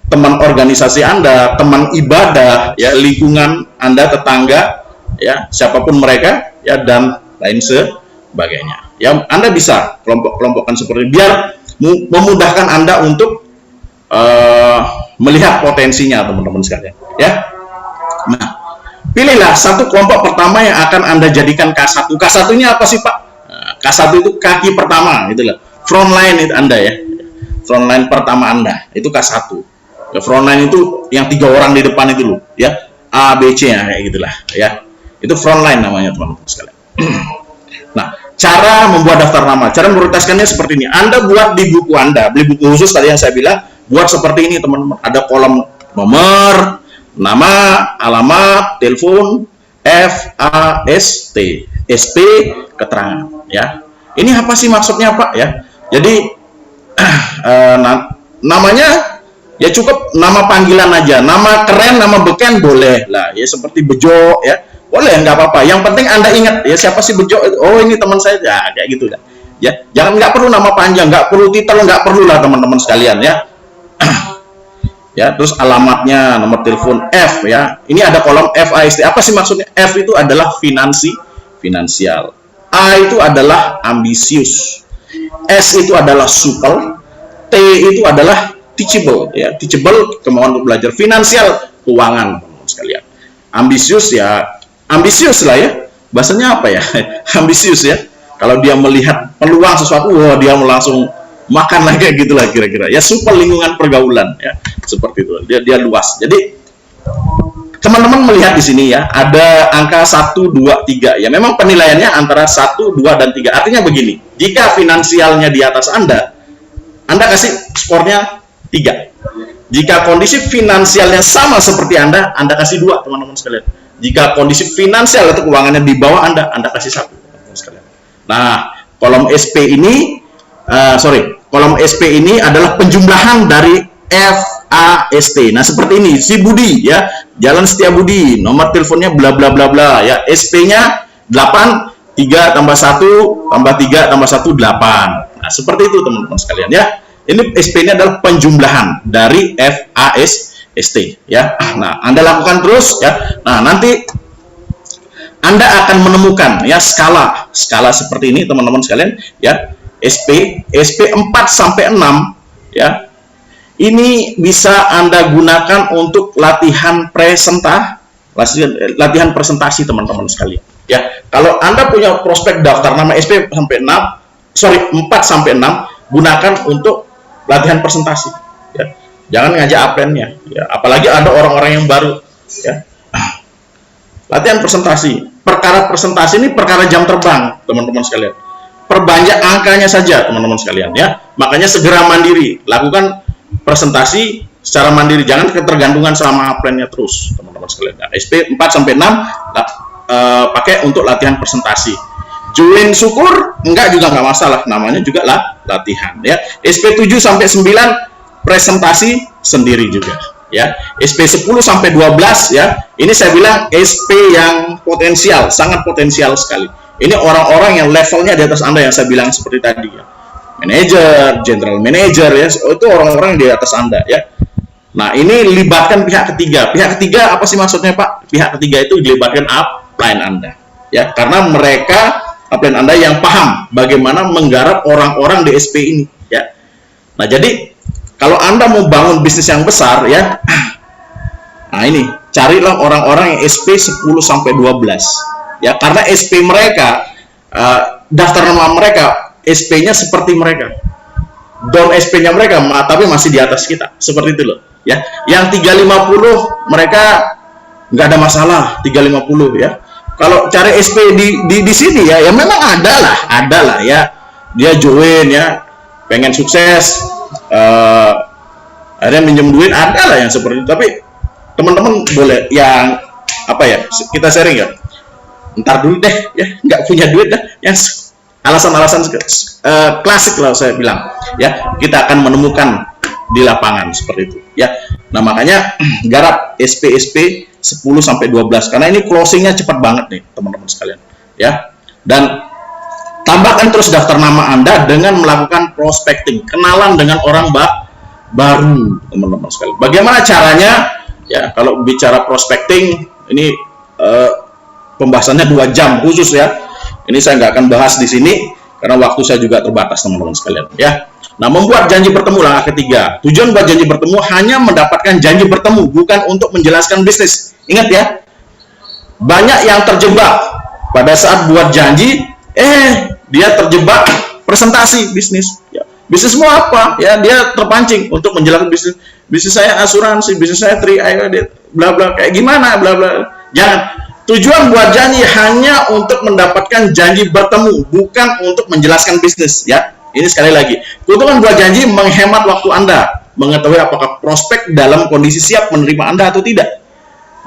teman organisasi Anda, teman ibadah, ya, lingkungan Anda, tetangga, ya, siapapun mereka, ya, dan lain sebagainya. Ya, Anda bisa kelompok-kelompokkan seperti ini, biar memudahkan Anda untuk melihat potensinya, teman-teman sekalian, ya. Nah, pilihlah satu kelompok pertama yang akan Anda jadikan K1. K1-nya apa sih, Pak? Nah, K1 itu kaki pertama, itulah. Frontline itu Anda, ya. Frontline pertama Anda, itu K1. Ya, frontline itu yang 3 orang di depan itu loh, ya. A, B, C, ya, kayak gitulah, ya. Itu frontline namanya teman-teman sekalian. Nah, cara membuat daftar nama, cara prioritaskannya seperti ini. Anda buat di buku Anda, beli buku khusus tadi yang saya bilang, buat seperti ini teman-teman. Ada kolom nomor, nama, alamat, telepon, FAST, SP, keterangan. Ya, ini apa sih maksudnya Pak? Ya, jadi namanya ya cukup nama panggilan aja, nama keren, nama beken boleh lah. Ya seperti Bejo, ya boleh, nggak apa-apa. Yang penting Anda ingat ya siapa sih Bejo? Oh ini teman saya, ya kayak gitu lah. Ya, jangan, nggak perlu nama panjang, nggak perlu titel, nggak perlu lah teman-teman sekalian ya. Ya, terus alamatnya, nomor telepon, F ya. Ini ada kolom FAST. Apa sih maksudnya? F itu adalah finansial. A itu adalah ambisius. S itu adalah supel. T itu adalah teachable ya. Teachable, kemauan untuk belajar. Finansial, keuangan teman-teman sekalian. Ambisius ya, ambisius lah ya. Bahasanya apa ya? Ambisius ya. Kalau dia melihat peluang sesuatu, wah dia langsung makan lah kayak gitulah kira-kira ya. Super lingkungan pergaulan ya, seperti itu, dia luas. Jadi teman-teman melihat di sini ya ada angka 1, 2, 3 ya, memang penilaiannya antara 1, 2, dan 3. Artinya begini, jika finansialnya di atas Anda kasih skornya 3. Jika kondisi finansialnya sama seperti Anda kasih 2 teman-teman sekalian. Jika kondisi finansial atau keuangannya di bawah Anda kasih 1 teman-teman sekalian. Nah, kolom SP ini kolom SP ini adalah penjumlahan dari FAST. Nah, seperti ini, si Budi ya, Jalan Setiabudi, nomor teleponnya bla bla bla bla ya, SP-nya 8, 3 tambah 1 tambah 3 tambah 1 8. Nah, seperti itu teman-teman sekalian ya. Ini SP-nya adalah penjumlahan dari FAST ya. Nah, Anda lakukan terus ya. Nah, nanti Anda akan menemukan ya skala seperti ini teman-teman sekalian ya. SP 4 sampai 6 ya. Ini bisa Anda gunakan untuk latihan presentasi teman-teman sekalian. Ya, kalau Anda punya prospek daftar nama SP sampai 4 sampai 6, gunakan untuk latihan presentasi ya. Jangan ngajak aprennya ya, apalagi ada orang-orang yang baru ya. Latihan presentasi. Perkara presentasi ini perkara jam terbang, teman-teman sekalian. Perbanyak angkanya saja teman-teman sekalian ya. Makanya segera mandiri, lakukan presentasi secara mandiri, jangan ketergantungan sama aprennya terus teman-teman sekalian. Nah, SP 4 sampai 6 pakai untuk latihan presentasi. Join syukur enggak juga nggak masalah, namanya juga latihan ya. SP 7 sampai 9 presentasi sendiri juga ya. SP 10 sampai 12 ya. Ini saya bilang SP yang potensial, sangat potensial sekali. Ini orang-orang yang levelnya di atas Anda yang saya bilang seperti tadi ya. Manager, general manager ya, itu orang-orang di atas Anda ya. Nah, ini libatkan pihak ketiga. Pihak ketiga apa sih maksudnya Pak? Pihak ketiga itu dilibatkan upline Anda ya, karena mereka upline Anda yang paham bagaimana menggarap orang-orang di SP ini ya. Nah, jadi kalau Anda mau bangun bisnis yang besar ya, nah ini carilah orang-orang yang SP 10 sampai 12 ya, karena SP mereka daftar nama mereka SP-nya seperti mereka, down SP-nya mereka tapi masih di atas kita, seperti itu loh ya. Yang 350 mereka nggak ada masalah, 350 ya. Kalau cari SP di sini ya, ya memang ada lah ya, dia join ya, pengen sukses, akhirnya minjem duit, ada lah yang seperti itu. Tapi teman-teman boleh yang apa ya, kita sharing ya, ntar dulu deh ya, nggak punya duit dah, yang alasan-alasan klasik lah saya bilang ya, kita akan menemukan di lapangan seperti itu ya. Nah, makanya garap SP 10 sampai 12 karena ini closingnya cepat banget nih teman-teman sekalian ya. Dan tambahkan terus daftar nama Anda dengan melakukan prospecting, kenalan dengan orang baru teman-teman sekalian. Bagaimana caranya ya? Kalau bicara prospecting ini pembahasannya 2 jam khusus ya. Ini saya nggak akan bahas di sini karena waktu saya juga terbatas teman-teman sekalian ya. Nah, membuat janji bertemu langkah ketiga. Tujuan buat janji bertemu hanya mendapatkan janji bertemu, bukan untuk menjelaskan bisnis. Ingat ya, banyak yang terjebak pada saat buat janji, dia terjebak presentasi bisnis. Ya. Bisnis mau apa? Ya, dia terpancing untuk menjelaskan bisnis. Bisnis saya asuransi, bisnis saya 3i, bla bla, kayak gimana, bla bla. Jangan. Tujuan buat janji hanya untuk mendapatkan janji bertemu, bukan untuk menjelaskan bisnis, ya. Ini sekali lagi, keuntungan buat janji menghemat waktu Anda, mengetahui apakah prospek dalam kondisi siap menerima Anda atau tidak.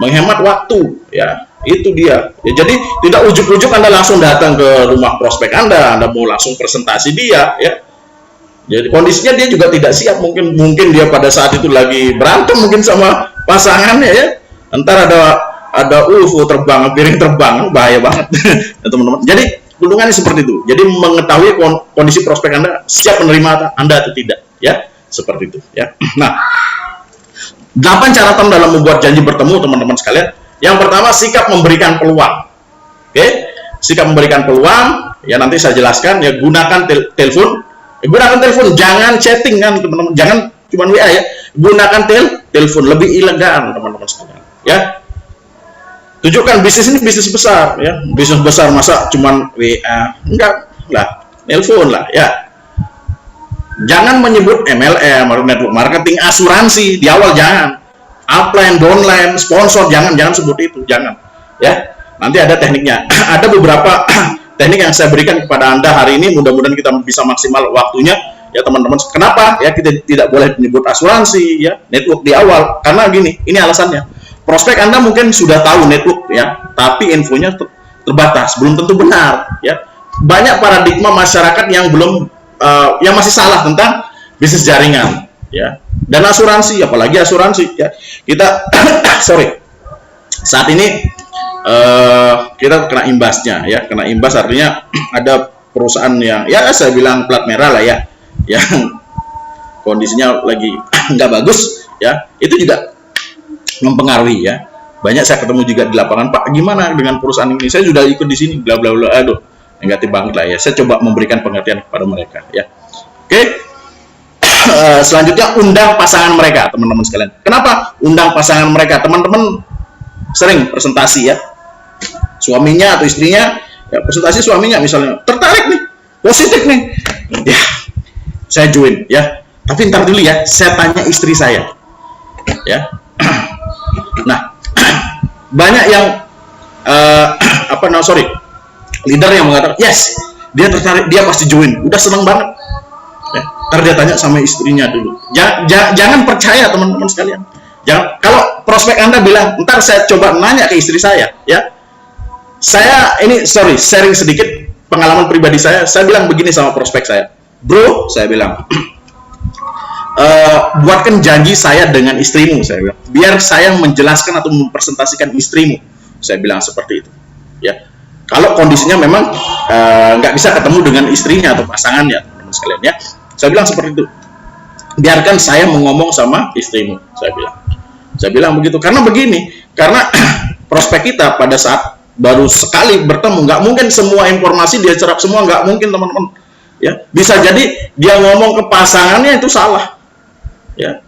Menghemat waktu, ya. Itu dia. Ya, jadi tidak ujuk-ujuk Anda langsung datang ke rumah prospek Anda mau langsung presentasi dia, ya. Jadi kondisinya dia juga tidak siap, mungkin dia pada saat itu lagi berantem mungkin sama pasangannya, ya. Entar ada UFO terbang, piring terbang, bahaya banget ya teman-teman. Jadi keuntungannya seperti itu. Jadi mengetahui kondisi prospek Anda siap menerima Anda atau tidak, ya, seperti itu, ya. Nah, 8 catatan dalam membuat janji bertemu, teman-teman sekalian. Yang pertama, sikap memberikan peluang. Oke, sikap memberikan peluang, ya nanti saya jelaskan, ya. Gunakan telepon, jangan chatting kan, teman-teman. Jangan cuma WA, ya. Gunakan telepon, lebih elegan, teman-teman sekalian, ya. Tunjukkan bisnis ini bisnis besar, ya. Bisnis besar masa cuman WA, enggak lah, telepon lah, ya. Jangan menyebut MLM, network marketing, asuransi di awal, jangan. Upline, downline, sponsor, jangan sebut itu, jangan, ya. Nanti ada tekniknya. Ada beberapa teknik yang saya berikan kepada Anda hari ini, mudah-mudahan kita bisa maksimal waktunya, ya teman-teman. Kenapa? Ya kita tidak boleh menyebut asuransi, ya, network di awal, karena gini, ini alasannya. Prospek Anda mungkin sudah tahu network, ya, tapi infonya terbatas, belum tentu benar, ya. Banyak paradigma masyarakat yang belum yang masih salah tentang bisnis jaringan, ya. Dan asuransi, apalagi asuransi, ya. Kita saat ini kita kena imbasnya, ya. Kena imbas artinya ada perusahaan yang, ya saya bilang plat merah lah, ya, yang kondisinya lagi nggak bagus, ya. Itu juga mempengaruhi, ya. Banyak saya ketemu juga di lapangan, Pak, gimana dengan perusahaan ini? Saya sudah ikut di sini, bla bla bla. Aduh, negatif banget lah, ya. Saya coba memberikan pengertian kepada mereka, ya. Oke. Selanjutnya, undang pasangan mereka, teman-teman sekalian. Kenapa undang pasangan mereka? Teman-teman sering presentasi, ya. Suaminya atau istrinya, ya, presentasi suaminya misalnya tertarik nih, positif nih, ya, saya join, ya. Tapi ntar dulu, ya, saya tanya istri saya, ya. Nah, banyak yang leader yang mengatakan yes, dia tertarik, dia pasti join, udah seneng banget, ya. Ntar dia tanya sama istrinya dulu. Jangan percaya, teman-teman sekalian. Jangan, kalau prospek Anda bilang ntar saya coba nanya ke istri saya, ya. Saya ini sharing sedikit pengalaman pribadi saya bilang begini sama prospek saya, bro, saya bilang, buatkan janji saya dengan istrimu, saya bilang, biar saya menjelaskan atau mempresentasikan istrimu, saya bilang seperti itu, ya. Kalau kondisinya memang nggak bisa ketemu dengan istrinya atau pasangannya, teman-teman sekalian, ya, saya bilang seperti itu, biarkan saya ngomong sama istrimu, saya bilang begitu, karena begini, karena prospek kita pada saat baru sekali bertemu, nggak mungkin semua informasi dia serap semua, nggak mungkin, teman-teman, ya. Bisa jadi dia ngomong ke pasangannya itu salah, ya.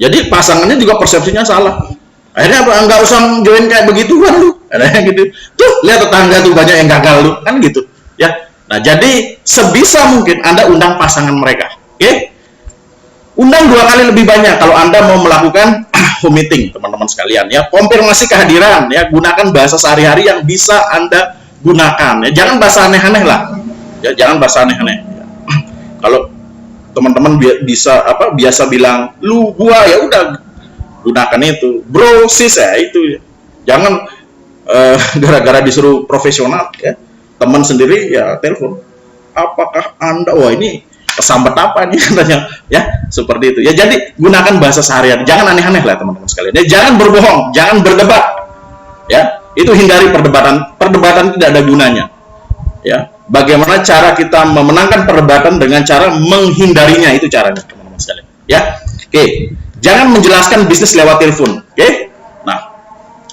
Jadi pasangannya juga persepsinya salah. Akhirnya nggak usah join kayak begituan lu. Adanya gitu. Tuh, lihat tetangga tuh banyak yang gagal lu, kan gitu, ya. Nah, jadi sebisa mungkin Anda undang pasangan mereka. Oke? Undang 2 kali lebih banyak kalau Anda mau melakukan home meeting, teman-teman sekalian, ya. Konfirmasi kehadiran, ya. Gunakan bahasa sehari-hari yang bisa Anda gunakan, ya. Jangan bahasa aneh-aneh lah. Ya, jangan bahasa aneh-aneh. Ya. Kalau teman-teman biasa bilang lu gua, ya udah gunakan itu, bro sis, ya itu. Jangan gara-gara disuruh profesional, ya, teman sendiri ya telepon, apakah Anda, wah ini kesambet apa nih katanya, ya, seperti itu, ya. Jadi gunakan bahasa sehari-hari, jangan aneh-aneh lah, teman-teman sekalian, ya. Jangan berbohong, jangan berdebat, ya. Itu hindari perdebatan tidak ada gunanya, ya. Bagaimana cara kita memenangkan perdebatan dengan cara menghindarinya, itu caranya, teman-teman sekalian, ya. Oke, jangan menjelaskan bisnis lewat telepon, oke. Nah,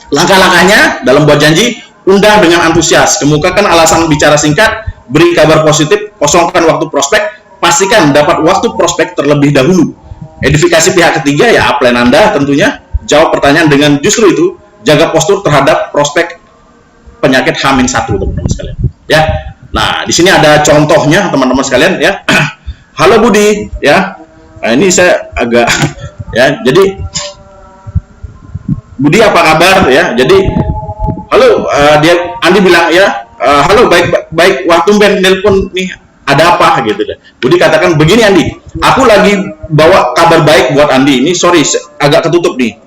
langkah-langkahnya dalam buat janji, undang dengan antusias, kemukakan alasan bicara singkat, beri kabar positif, kosongkan waktu prospek, pastikan dapat waktu prospek terlebih dahulu, edifikasi pihak ketiga, ya, upline Anda tentunya, jawab pertanyaan dengan justru itu, jaga postur terhadap prospek penyakit H-1, teman-teman sekalian, ya. Nah, di sini ada contohnya, teman-teman sekalian, ya. Halo Budi, ya. Nah, ini saya agak ya, jadi Budi apa kabar, ya. Jadi halo, Andi bilang ya, halo baik, wah tumben nelpon nih, ada apa gitu deh. Budi katakan begini Andi, aku lagi bawa kabar baik buat Andi. Ini sorry agak ketutup nih,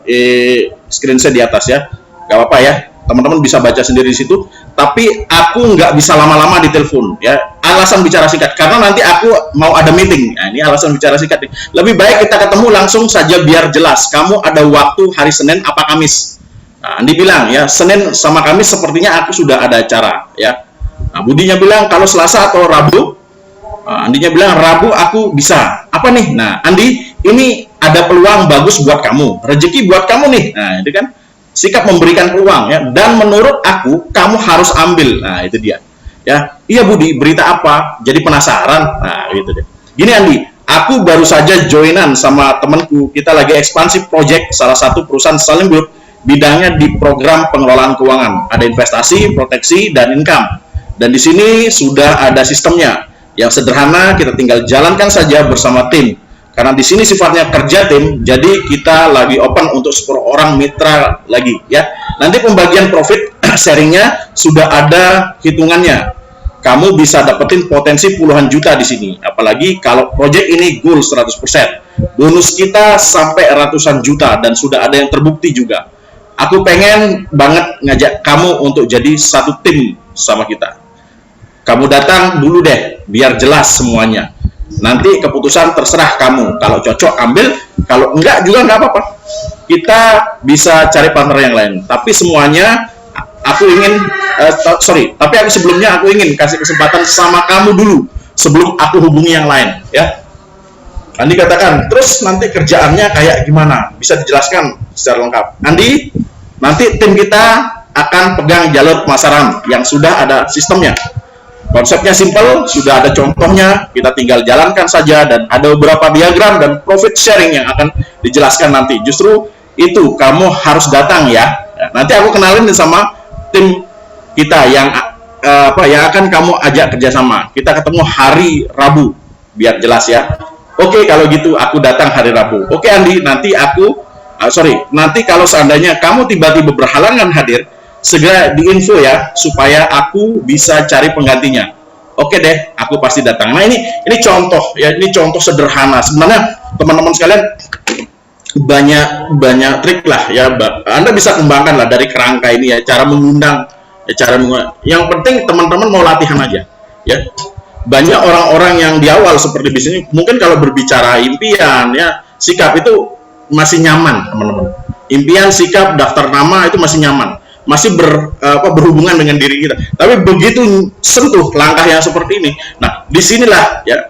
screen saya di atas ya, gak apa-apa ya, teman-teman bisa baca sendiri di situ. Tapi aku nggak bisa lama-lama di telepon ya. Alasan bicara singkat karena nanti aku mau ada meeting. Nah, ini alasan bicara singkat nih. Lebih baik kita ketemu langsung saja biar jelas. Kamu ada waktu hari Senin apa Kamis? Nah, Andi bilang ya Senin sama Kamis sepertinya aku sudah ada acara ya. Nah, Budinya bilang kalau Selasa atau Rabu. Nah, Andinya bilang Rabu aku bisa. Apa nih? Nah, Andi ini ada peluang bagus buat kamu. Rezeki buat kamu nih. Nah, itu kan sikap memberikan peluang ya, dan menurut aku kamu harus ambil. Nah, itu dia ya. Iya Budi, berita apa? Jadi penasaran. Nah, gitu deh. Gini Andi, aku baru saja joinan sama temanku, kita lagi ekspansi project salah satu perusahaan Salim Group, bidangnya di program pengelolaan keuangan, ada investasi, proteksi, dan income. Dan di sini sudah ada sistemnya yang sederhana, kita tinggal jalankan saja bersama tim. Karena di sini sifatnya kerja tim, jadi kita lagi open untuk 10 orang mitra lagi ya. Nanti pembagian profit sharingnya sudah ada hitungannya. Kamu bisa dapetin potensi puluhan juta di sini. Apalagi kalau project ini goal 100%. Bonus kita sampai ratusan juta dan sudah ada yang terbukti juga. Aku pengen banget ngajak kamu untuk jadi satu tim sama kita. Kamu datang dulu deh, biar jelas semuanya. Nanti keputusan terserah kamu. Kalau cocok ambil, kalau enggak juga enggak apa-apa. Kita bisa cari partner yang lain. Tapi semuanya aku ingin, tapi aku sebelumnya aku ingin kasih kesempatan sama kamu dulu sebelum aku hubungi yang lain, ya. Andi katakan, terus nanti kerjaannya kayak gimana? Bisa dijelaskan secara lengkap. Andi, nanti tim kita akan pegang jalur pemasaran yang sudah ada sistemnya. Konsepnya simple, sudah ada contohnya, kita tinggal jalankan saja, dan ada beberapa diagram dan profit sharing yang akan dijelaskan nanti. Justru itu kamu harus datang ya. Nanti aku kenalin sama tim kita yang yang akan kamu ajak kerjasama. Kita ketemu hari Rabu, biar jelas ya. Oke, kalau gitu aku datang hari Rabu. Oke Andi, nanti nanti kalau seandainya kamu tiba-tiba berhalangan hadir, segera diinfo ya, supaya aku bisa cari penggantinya. Oke deh, aku pasti datang. Nah ini contoh ya, ini contoh sederhana. Sebenarnya teman-teman sekalian banyak trik lah ya. Anda bisa kembangkan lah dari kerangka ini ya, cara mengundang ya, yang penting teman-teman mau latihan aja ya. Banyak orang-orang yang di awal seperti di sini mungkin kalau berbicara impian ya, sikap itu masih nyaman teman-teman. Impian, sikap, daftar nama itu masih nyaman, masih berhubungan dengan diri kita. Tapi begitu sentuh langkah yang seperti ini, nah disinilah ya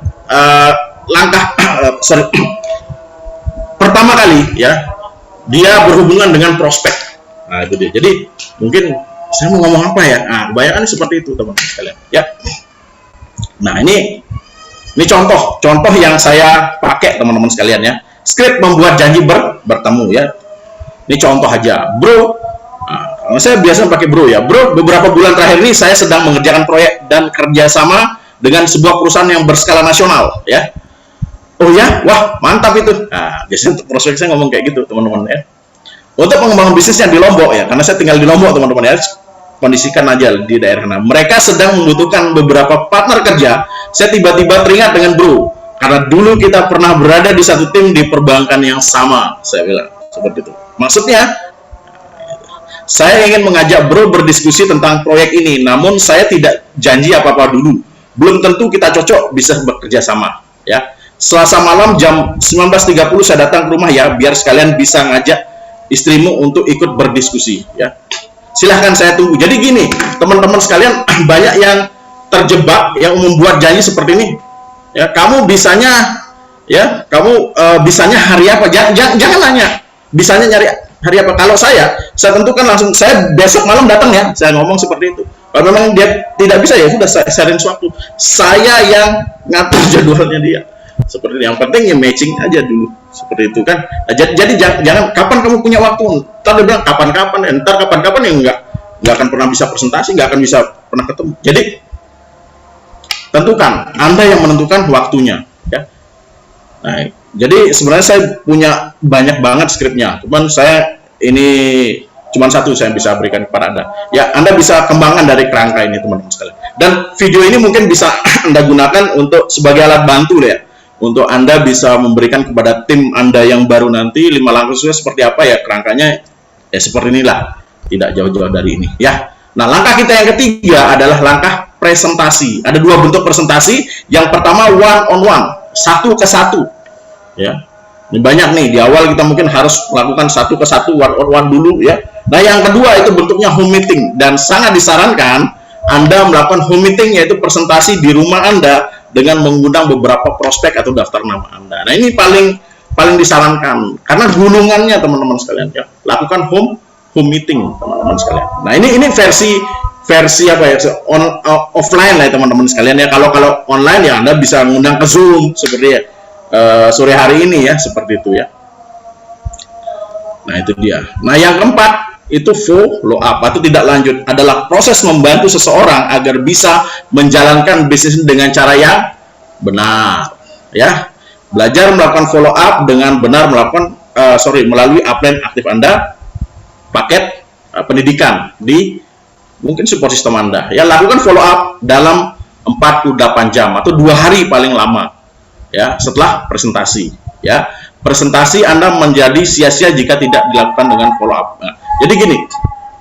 pertama kali ya dia berhubungan dengan prospek. Nah itu dia. Jadi mungkin saya mau ngomong apa ya? Nah kebanyakan seperti itu teman-teman sekalian ya. Nah ini contoh yang saya pakai teman-teman sekalian ya. Skrip membuat janji bertemu ya. Ini contoh aja, bro. Nah, saya biasa pakai bro ya. Bro, beberapa bulan terakhir ini saya sedang mengerjakan proyek dan kerjasama dengan sebuah perusahaan yang berskala nasional ya. Oh ya, wah mantap itu. Nah, biasanya untuk prospek saya ngomong kayak gitu teman-teman ya. Untuk pengembangan bisnisnya di Lombok ya, karena saya tinggal di Lombok teman-teman ya. Kondisikan aja di daerah sana. Mereka sedang membutuhkan beberapa partner kerja. Saya tiba-tiba teringat dengan bro, karena dulu kita pernah berada di satu tim di perbankan yang sama. Saya bilang seperti itu. Maksudnya, saya ingin mengajak bro berdiskusi tentang proyek ini, namun saya tidak janji apa-apa dulu. Belum tentu kita cocok bisa bekerja sama ya. Selasa malam jam 19.30 saya datang ke rumah ya, biar sekalian bisa ngajak istrimu untuk ikut berdiskusi ya. Silahkan, saya tunggu. Jadi gini teman-teman sekalian, banyak yang terjebak yang membuat janji seperti ini ya. Kamu bisanya hari apa, jangan nanya bisanya nyari hari apa. Kalau saya tentukan langsung, saya besok malam datang ya, saya ngomong seperti itu. Kalau memang dia tidak bisa ya sudah, saya sharing suatu, saya yang ngatur jadwalnya dia. Seperti yang penting ya matching aja dulu seperti itu kan. Nah, jadi jangan kapan kamu punya waktu, ntar dia bilang kapan-kapan ya, nggak akan pernah bisa presentasi, nggak akan bisa pernah ketemu. Jadi tentukan, Anda yang menentukan waktunya ya. Nah, jadi sebenarnya saya punya banyak banget skripnya, cuman saya ini Cuman satu saya bisa berikan kepada Anda. Ya, Anda bisa kembangkan dari kerangka ini, teman-teman sekalian. Dan video ini mungkin bisa Anda gunakan untuk sebagai alat bantu ya. Untuk Anda bisa memberikan kepada tim Anda yang baru nanti 5 langkah sukses seperti apa ya kerangkanya. Ya seperti inilah. Tidak jauh-jauh dari ini ya. Nah, langkah kita yang ketiga adalah langkah presentasi. Ada 2 bentuk presentasi. Yang pertama one on one, satu ke satu. Ya. Ini banyak nih, di awal kita mungkin harus melakukan satu ke satu, one on one dulu ya. Nah, yang kedua itu bentuknya home meeting, dan sangat disarankan Anda melakukan home meeting, yaitu presentasi di rumah Anda dengan mengundang beberapa prospek atau daftar nama Anda. Nah, ini paling disarankan karena gulungannya teman-teman sekalian ya. Lakukan home meeting teman-teman sekalian. Nah, ini versi apa ya? Offline lah ya, teman-teman sekalian ya. Kalau online ya Anda bisa mengundang ke Zoom seperti ya. Sore hari ini ya, seperti itu ya. Nah, itu dia. Nah, yang keempat itu follow up atau tidak lanjut, adalah proses membantu seseorang agar bisa menjalankan bisnis dengan cara yang benar ya. Belajar melakukan follow up dengan benar melalui upline aktif Anda, paket pendidikan di mungkin support system Anda ya. Lakukan follow up dalam 48 jam atau 2 hari paling lama ya setelah presentasi ya. Presentasi Anda menjadi sia-sia jika tidak dilakukan dengan follow up. Nah, jadi gini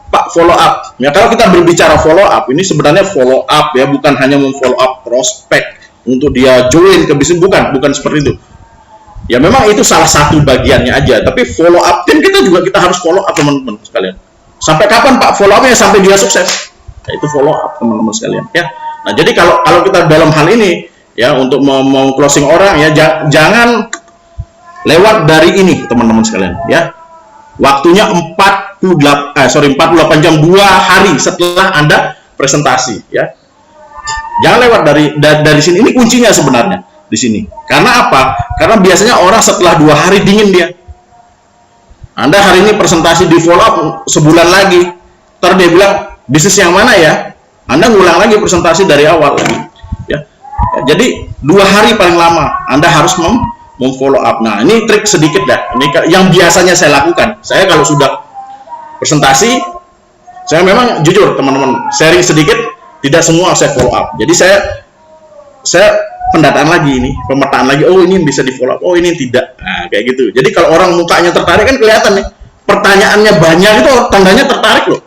Pak, follow up ya, kalau kita berbicara follow up ini sebenarnya follow up ya, bukan hanya memfollow up prospek untuk dia join ke bisnis, bukan seperti itu ya. Memang itu salah satu bagiannya aja, tapi follow up tim kita juga kita harus follow up teman-teman sekalian. Sampai kapan Pak follow upnya? Sampai dia sukses ya, itu follow up teman-teman sekalian ya. Nah, jadi kalau kita dalam hal ini ya, untuk mau closing orang ya, jangan lewat dari ini teman-teman sekalian ya. Waktunya 48 jam 2 hari setelah Anda presentasi ya. Jangan lewat dari sini. Ini kuncinya sebenarnya di sini. Karena apa? Karena biasanya orang setelah 2 hari dingin dia. Anda hari ini presentasi di follow up sebulan lagi, ntar dia bilang bisnis yang mana ya? Anda ngulang lagi presentasi dari awal lagi ya. Jadi 2 hari paling lama Anda harus memfollow up. Nah, ini trik sedikit dah. Ini yang biasanya saya lakukan. Saya kalau sudah presentasi, saya memang jujur teman-teman, sharing sedikit, tidak semua saya follow up. Jadi saya pendataan lagi ini, pemetaan lagi. Oh, ini bisa di follow up. Oh, ini tidak. Nah, kayak gitu. Jadi kalau orang mukanya tertarik kan kelihatan nih. Pertanyaannya banyak itu tandanya tertarik loh.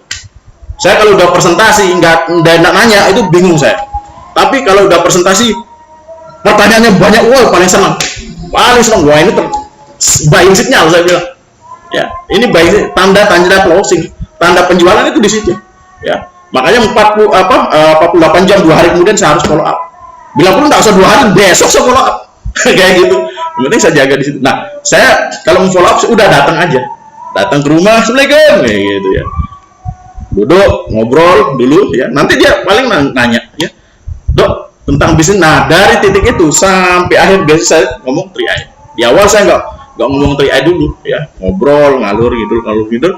Saya kalau udah presentasi nggak nanya itu bingung saya. Tapi kalau udah presentasi pertanyaannya banyak, wah paling senang. Wah ini buying signal saya bilang ya. Ini buying, tanda closing, tanda penjualan itu di situ ya. Makanya 48 jam 2 hari kemudian saya harus follow up. Bila perlu nggak usah 2 hari, besok saya follow up kayak gitu. Yang penting saya jaga di situ. Nah, saya kalau mau follow up udah datang ke rumah, assalamualaikum kayak gitu ya. Duduk ngobrol dulu ya. Nanti dia paling nanya ya, Dok, tentang bisnis. Nah, dari titik itu sampai akhir biasanya saya ngomong 3i. Di awal saya nggak ngomong 3i dulu ya, ngobrol ngalur gitu.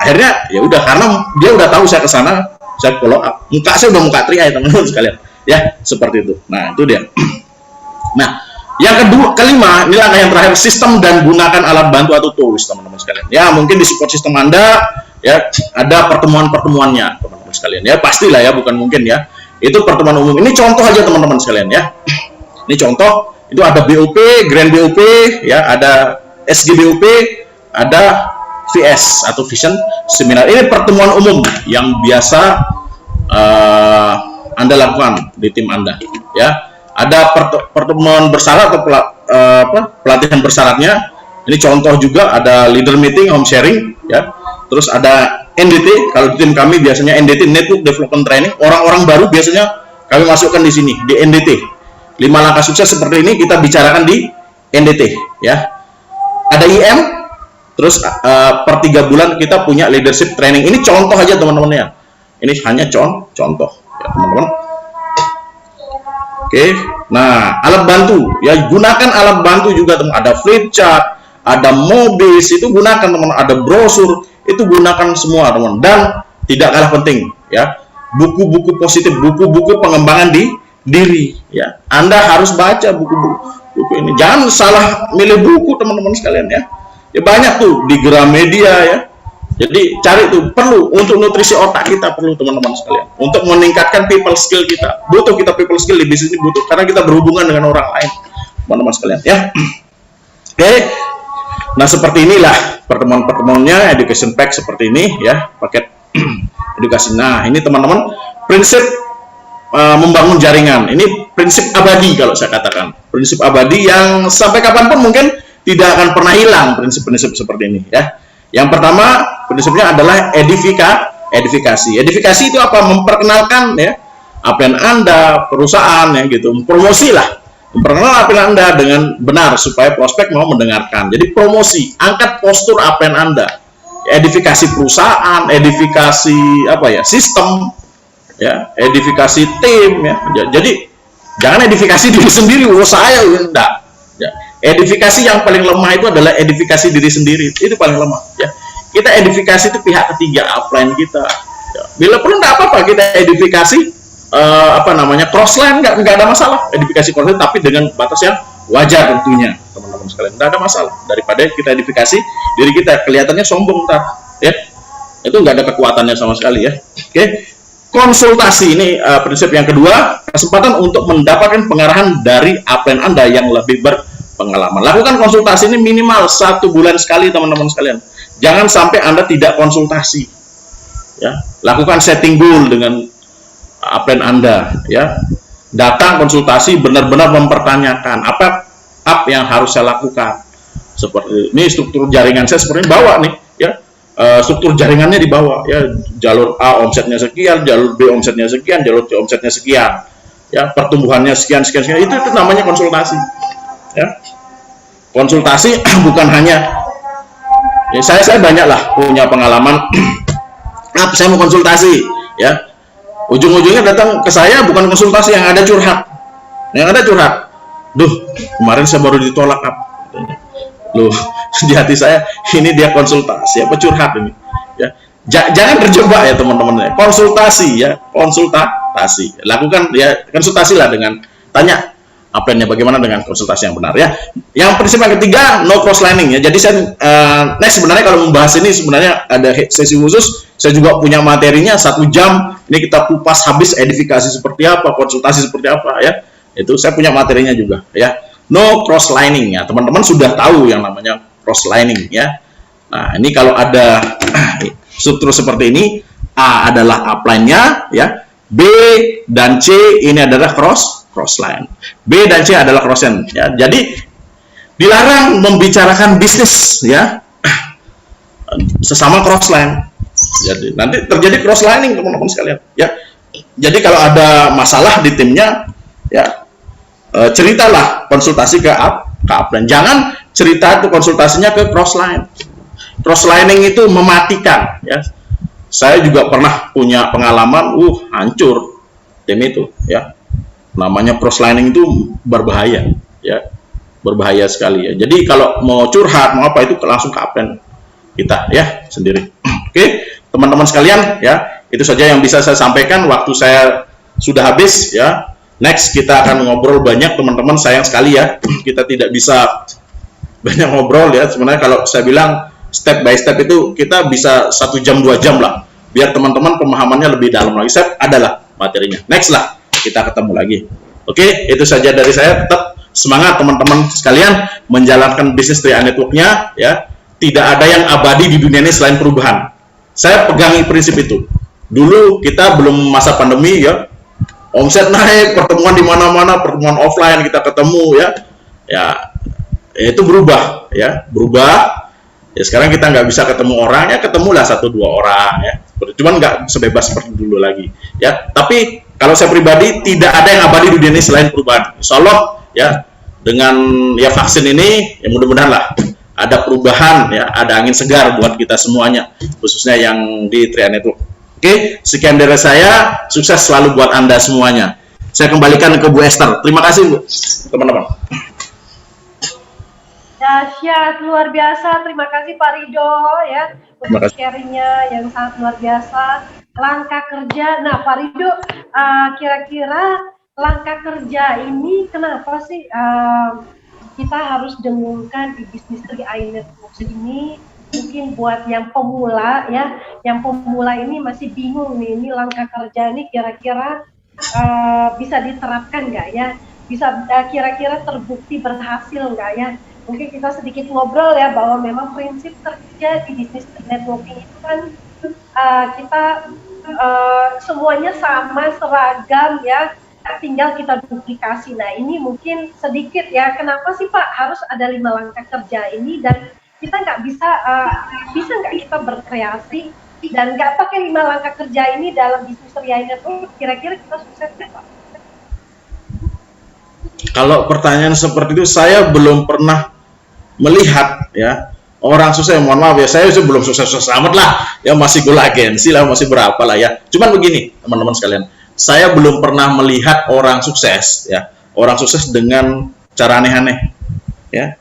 Akhirnya ya udah, karena dia udah tahu saya kesana, saya follow up. Saya udah muka 3i teman-teman sekalian ya, seperti itu. Nah, itu dia. Nah, yang kelima, ini langkah yang terakhir, sistem dan gunakan alat bantu atau tools teman-teman sekalian ya. Mungkin di support system Anda ya ada pertemuan-pertemuannya teman-teman sekalian ya, pastilah ya, bukan mungkin ya. Itu pertemuan umum. Ini contoh aja teman-teman sekalian ya. Ini contoh, itu ada BOP, Grand BOP ya, ada SGBOP, ada VS atau Vision Seminar. Ini pertemuan umum yang biasa Anda lakukan di tim Anda ya. Ada pertemuan bersyarat atau pelatihan bersyaratnya. Ini contoh juga, ada leader meeting, home sharing ya. Terus ada NDT, kalau di tim kami biasanya NDT, Network Development Training. Orang-orang baru biasanya kami masukkan di sini, di NDT. 5 langkah sukses seperti ini kita bicarakan di NDT ya. Ada IM, terus per 3 bulan kita punya leadership training. Ini contoh aja teman-teman ya. Ini hanya contoh ya teman-teman. Oke, nah alat bantu ya, gunakan alat bantu juga teman. Ada flip chart, ada Mobis, itu gunakan teman. Ada brosur, itu gunakan semua teman. Dan tidak kalah penting ya, buku-buku positif, buku-buku pengembangan diri ya. Anda harus baca buku-buku ini. Jangan salah milih buku teman-teman sekalian ya. Ya banyak tuh di Gramedia ya, Jadi cari tuh, perlu untuk nutrisi otak kita, perlu teman-teman sekalian, untuk meningkatkan people skill kita. Butuh kita people skill di bisnis ini, butuh, karena kita berhubungan dengan orang lain, teman-teman sekalian ya. Oke. Nah, seperti inilah pertemuan-pertemuannya, education pack seperti ini ya, paket edukasi. Nah, ini teman-teman prinsip membangun jaringan. Ini prinsip abadi kalau saya katakan. Prinsip abadi yang sampai kapanpun mungkin tidak akan pernah hilang, prinsip-prinsip seperti ini ya. Yang pertama prinsipnya adalah edifikasi. Edifikasi itu apa? Memperkenalkan ya APN Anda, perusahaan ya gitu, promosi lah. Memperkenalkan APN Anda dengan benar supaya prospek mau mendengarkan. Jadi promosi, angkat postur APN Anda. Edifikasi perusahaan, edifikasi apa ya, sistem ya, edifikasi tim ya. Jadi jangan edifikasi diri sendiri, saya enggak. Ya. Edifikasi yang paling lemah itu adalah edifikasi diri sendiri, itu paling lemah ya. Kita edifikasi itu pihak ketiga, upline kita ya. Bila perlu enggak apa-apa kita edifikasi crossline, enggak ada masalah edifikasi crossline, tapi dengan batas yang wajar tentunya teman-teman sekalian, enggak ada masalah. Daripada kita edifikasi diri kita kelihatannya sombong ntar ya, itu enggak ada kekuatannya sama sekali ya. Oke. Konsultasi ini prinsip yang kedua, kesempatan untuk mendapatkan pengarahan dari APN Anda yang lebih berpengalaman. Lakukan konsultasi ini minimal 1 bulan sekali teman-teman sekalian. Jangan sampai Anda tidak konsultasi. Ya, lakukan setting goal dengan APN Anda. Ya, datang konsultasi benar-benar mempertanyakan apa yang harus saya lakukan. Seperti ini struktur jaringan saya seperti ini, bawa nih. Ya. Struktur jaringannya dibawa ya, jalur A omsetnya sekian, jalur B omsetnya sekian, jalur C omsetnya sekian ya, pertumbuhannya sekian, itu namanya konsultasi ya. Konsultasi bukan hanya ya, saya banyak lah punya pengalaman saya mau konsultasi ya, ujung-ujungnya datang ke saya bukan konsultasi, yang ada curhat, duh kemarin saya baru ditolak loh, di hati saya ini dia konsultasi apa curhat ini ya. Jangan terjebak ya teman-teman ya. Konsultasi lakukan ya, konsultasi lah dengan tanya apanya bagaimana dengan konsultasi yang benar ya. Yang prinsip yang ketiga, no cross lining ya. Jadi saya next sebenarnya kalau membahas ini sebenarnya ada sesi khusus, saya juga punya materinya 1 jam, ini kita kupas habis edifikasi seperti apa, konsultasi seperti apa ya, itu saya punya materinya juga ya. No cross lining ya, teman-teman sudah tahu yang namanya cross lining ya. Nah, ini kalau ada struktur seperti ini, A adalah upline-nya ya, B dan C ini adalah cross line, B dan C adalah cross line ya. Jadi dilarang membicarakan bisnis ya sesama cross line. Jadi nanti terjadi cross lining teman-teman sekalian ya. Jadi kalau ada masalah di timnya ya, ceritalah konsultasi ke upline. Jangan cerita itu konsultasinya ke cross line. Cross lining itu mematikan ya. Saya juga pernah punya pengalaman hancur tim itu ya. Namanya cross lining itu berbahaya ya. Berbahaya sekali ya. Jadi kalau mau curhat mau apa itu langsung ke upline kita ya sendiri. Oke, teman-teman sekalian ya, itu saja yang bisa saya sampaikan, waktu saya sudah habis ya. Next kita akan ngobrol banyak teman-teman, sayang sekali ya kita tidak bisa banyak ngobrol ya. Sebenarnya kalau saya bilang step by step itu kita bisa 1 jam 2 jam lah, biar teman-teman pemahamannya lebih dalam lagi. Saya adalah materinya. Next lah kita ketemu lagi. Oke, itu saja dari saya. Tetap semangat teman-teman sekalian menjalankan bisnis 3i Network-nya ya. Tidak ada yang abadi di dunia ini selain perubahan. Saya pegangi prinsip itu. Dulu kita belum masa pandemi ya, omset naik, pertemuan di mana-mana, pertemuan offline kita ketemu ya itu berubah ya, sekarang kita nggak bisa ketemu orang ya, ketemulah 1-2 orang ya, cuman nggak sebebas seperti dulu lagi ya. Tapi kalau saya pribadi tidak ada yang abadi di dunia ini selain perubahan. Insya Allah ya, dengan ya vaksin ini ya mudah-mudahan lah ada perubahan ya, ada angin segar buat kita semuanya, khususnya yang di 3i Network. Oke, sekian dari saya, sukses selalu buat Anda semuanya. Saya kembalikan ke Bu Esther. Terima kasih Bu, teman-teman. Dahsyat, luar biasa. Terima kasih Pak Rido ya untuk sharingnya yang sangat luar biasa. Langkah kerja. Nah Pak Rido, kira-kira langkah kerja ini kenapa sih kita harus dengungkan di bisnis 3i Network ini mungkin buat yang pemula ya, yang pemula ini masih bingung nih, ini langkah kerja ini kira-kira bisa diterapkan nggak ya, bisa kira-kira terbukti berhasil nggak ya. Mungkin kita sedikit ngobrol ya, bahwa memang prinsip kerja di bisnis networking itu kan kita semuanya sama, seragam ya, tinggal kita duplikasi. Nah ini mungkin sedikit ya, kenapa sih Pak harus ada 5 langkah kerja ini, dan kita nggak bisa nggak kita berkreasi dan nggak pakai 5 langkah kerja ini dalam bisnis Ria Network, kira-kira kita sukses nggak Pak? Kalau pertanyaan seperti itu saya belum pernah melihat ya orang sukses. Mohon maaf ya, saya belum sukses amat lah ya, masih goal agensi lah, masih berapa lah ya. Cuman begini teman-teman sekalian, saya belum pernah melihat orang sukses ya, orang sukses dengan cara aneh-aneh ya.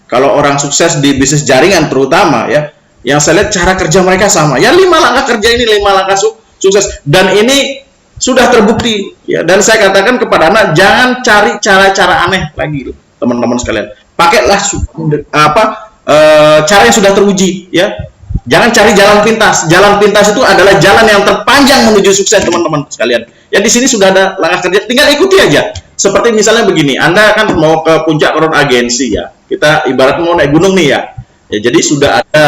Kalau orang sukses di bisnis jaringan terutama ya, yang saya lihat cara kerja mereka sama ya, 5 langkah kerja ini, 5 langkah sukses, dan ini sudah terbukti ya. Dan saya katakan kepada anak, jangan cari cara-cara aneh lagi teman-teman sekalian, pakailah cara yang sudah teruji ya. Jangan cari jalan pintas. Jalan pintas itu adalah jalan yang terpanjang menuju sukses teman-teman sekalian. Ya di sini sudah ada langkah kerja, tinggal ikuti aja. Seperti misalnya begini, Anda kan mau ke puncak road agensi ya. Kita ibarat mau naik gunung nih ya. Ya jadi sudah ada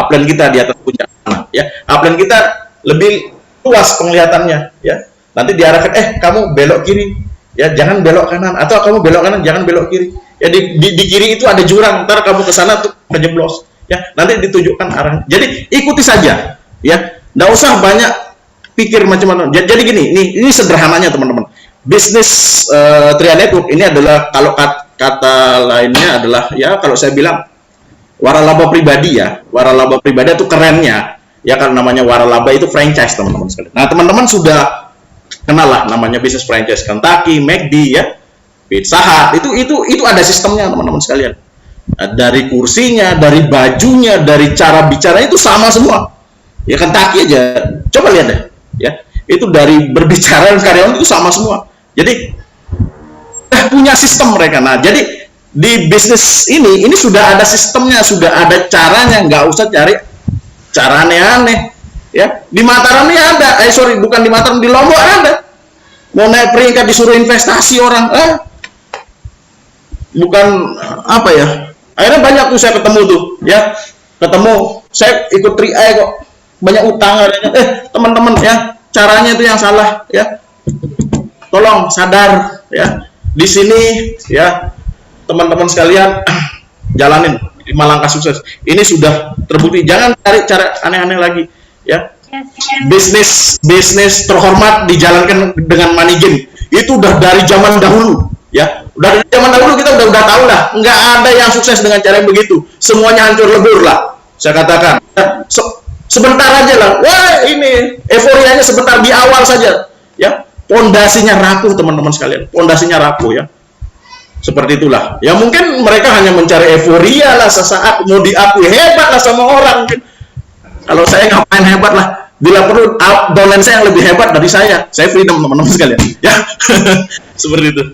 upline kita di atas puncak ya. Upline kita lebih luas penglihatannya ya. Nanti diarahkan, kamu belok kiri ya, jangan belok kanan, atau kamu belok kanan, jangan belok kiri. Ya di kiri itu ada jurang, ntar kamu ke sana tuh kejeblos. Ya, nanti ditunjukkan arah. Jadi ikuti saja, ya. Nggak usah banyak pikir macam-macam. Jadi gini, ini sederhananya teman-teman. Bisnis Ria Network ini adalah, kalau kata lainnya adalah ya, kalau saya bilang waralaba pribadi ya. Waralaba pribadi itu kerennya ya, kan namanya waralaba itu franchise teman-teman sekalian. Nah teman-teman sudah kenal lah namanya bisnis franchise, Kentucky, McD ya, Pizza Hut, itu ada sistemnya teman-teman sekalian. Dari kursinya, dari bajunya, dari cara bicara itu sama semua. Ya Kentucky aja, coba lihat deh, ya itu dari berbicara karyawan itu sama semua. Jadi punya sistem mereka. Nah jadi di bisnis ini sudah ada sistemnya, sudah ada caranya, nggak usah cari cara aneh-aneh. Ya di Mataram ini ada, bukan di Mataram, di Lombok ada. Mau naik peringkat disuruh investasi orang, bukan apa ya. Akhirnya banyak tuh saya ketemu tuh, ya ketemu, saya ikut 3i kok, banyak utang adanya. Teman-teman ya, caranya itu yang salah ya, tolong sadar ya. Di sini ya teman-teman sekalian, jalanin 5 langkah sukses. Ini sudah terbukti, jangan cari cara aneh-aneh lagi ya. Bisnis terhormat dijalankan dengan money game, itu udah dari zaman dahulu ya. Dari zaman dahulu kita udah tahu lah, nggak ada yang sukses dengan cara yang begitu, semuanya hancur lebur lah, saya katakan. Sebentar aja lah, wah ini euforianya sebentar di awal saja, ya pondasinya rapuh teman-teman sekalian, pondasinya rapuh ya. Seperti itulah, ya mungkin mereka hanya mencari euforia lah sesaat, mau diakui hebat lah sama orang. Kalau saya ngapain hebat lah, bila perlu downline saya yang lebih hebat dari saya freedom teman-teman sekalian, ya seperti itu.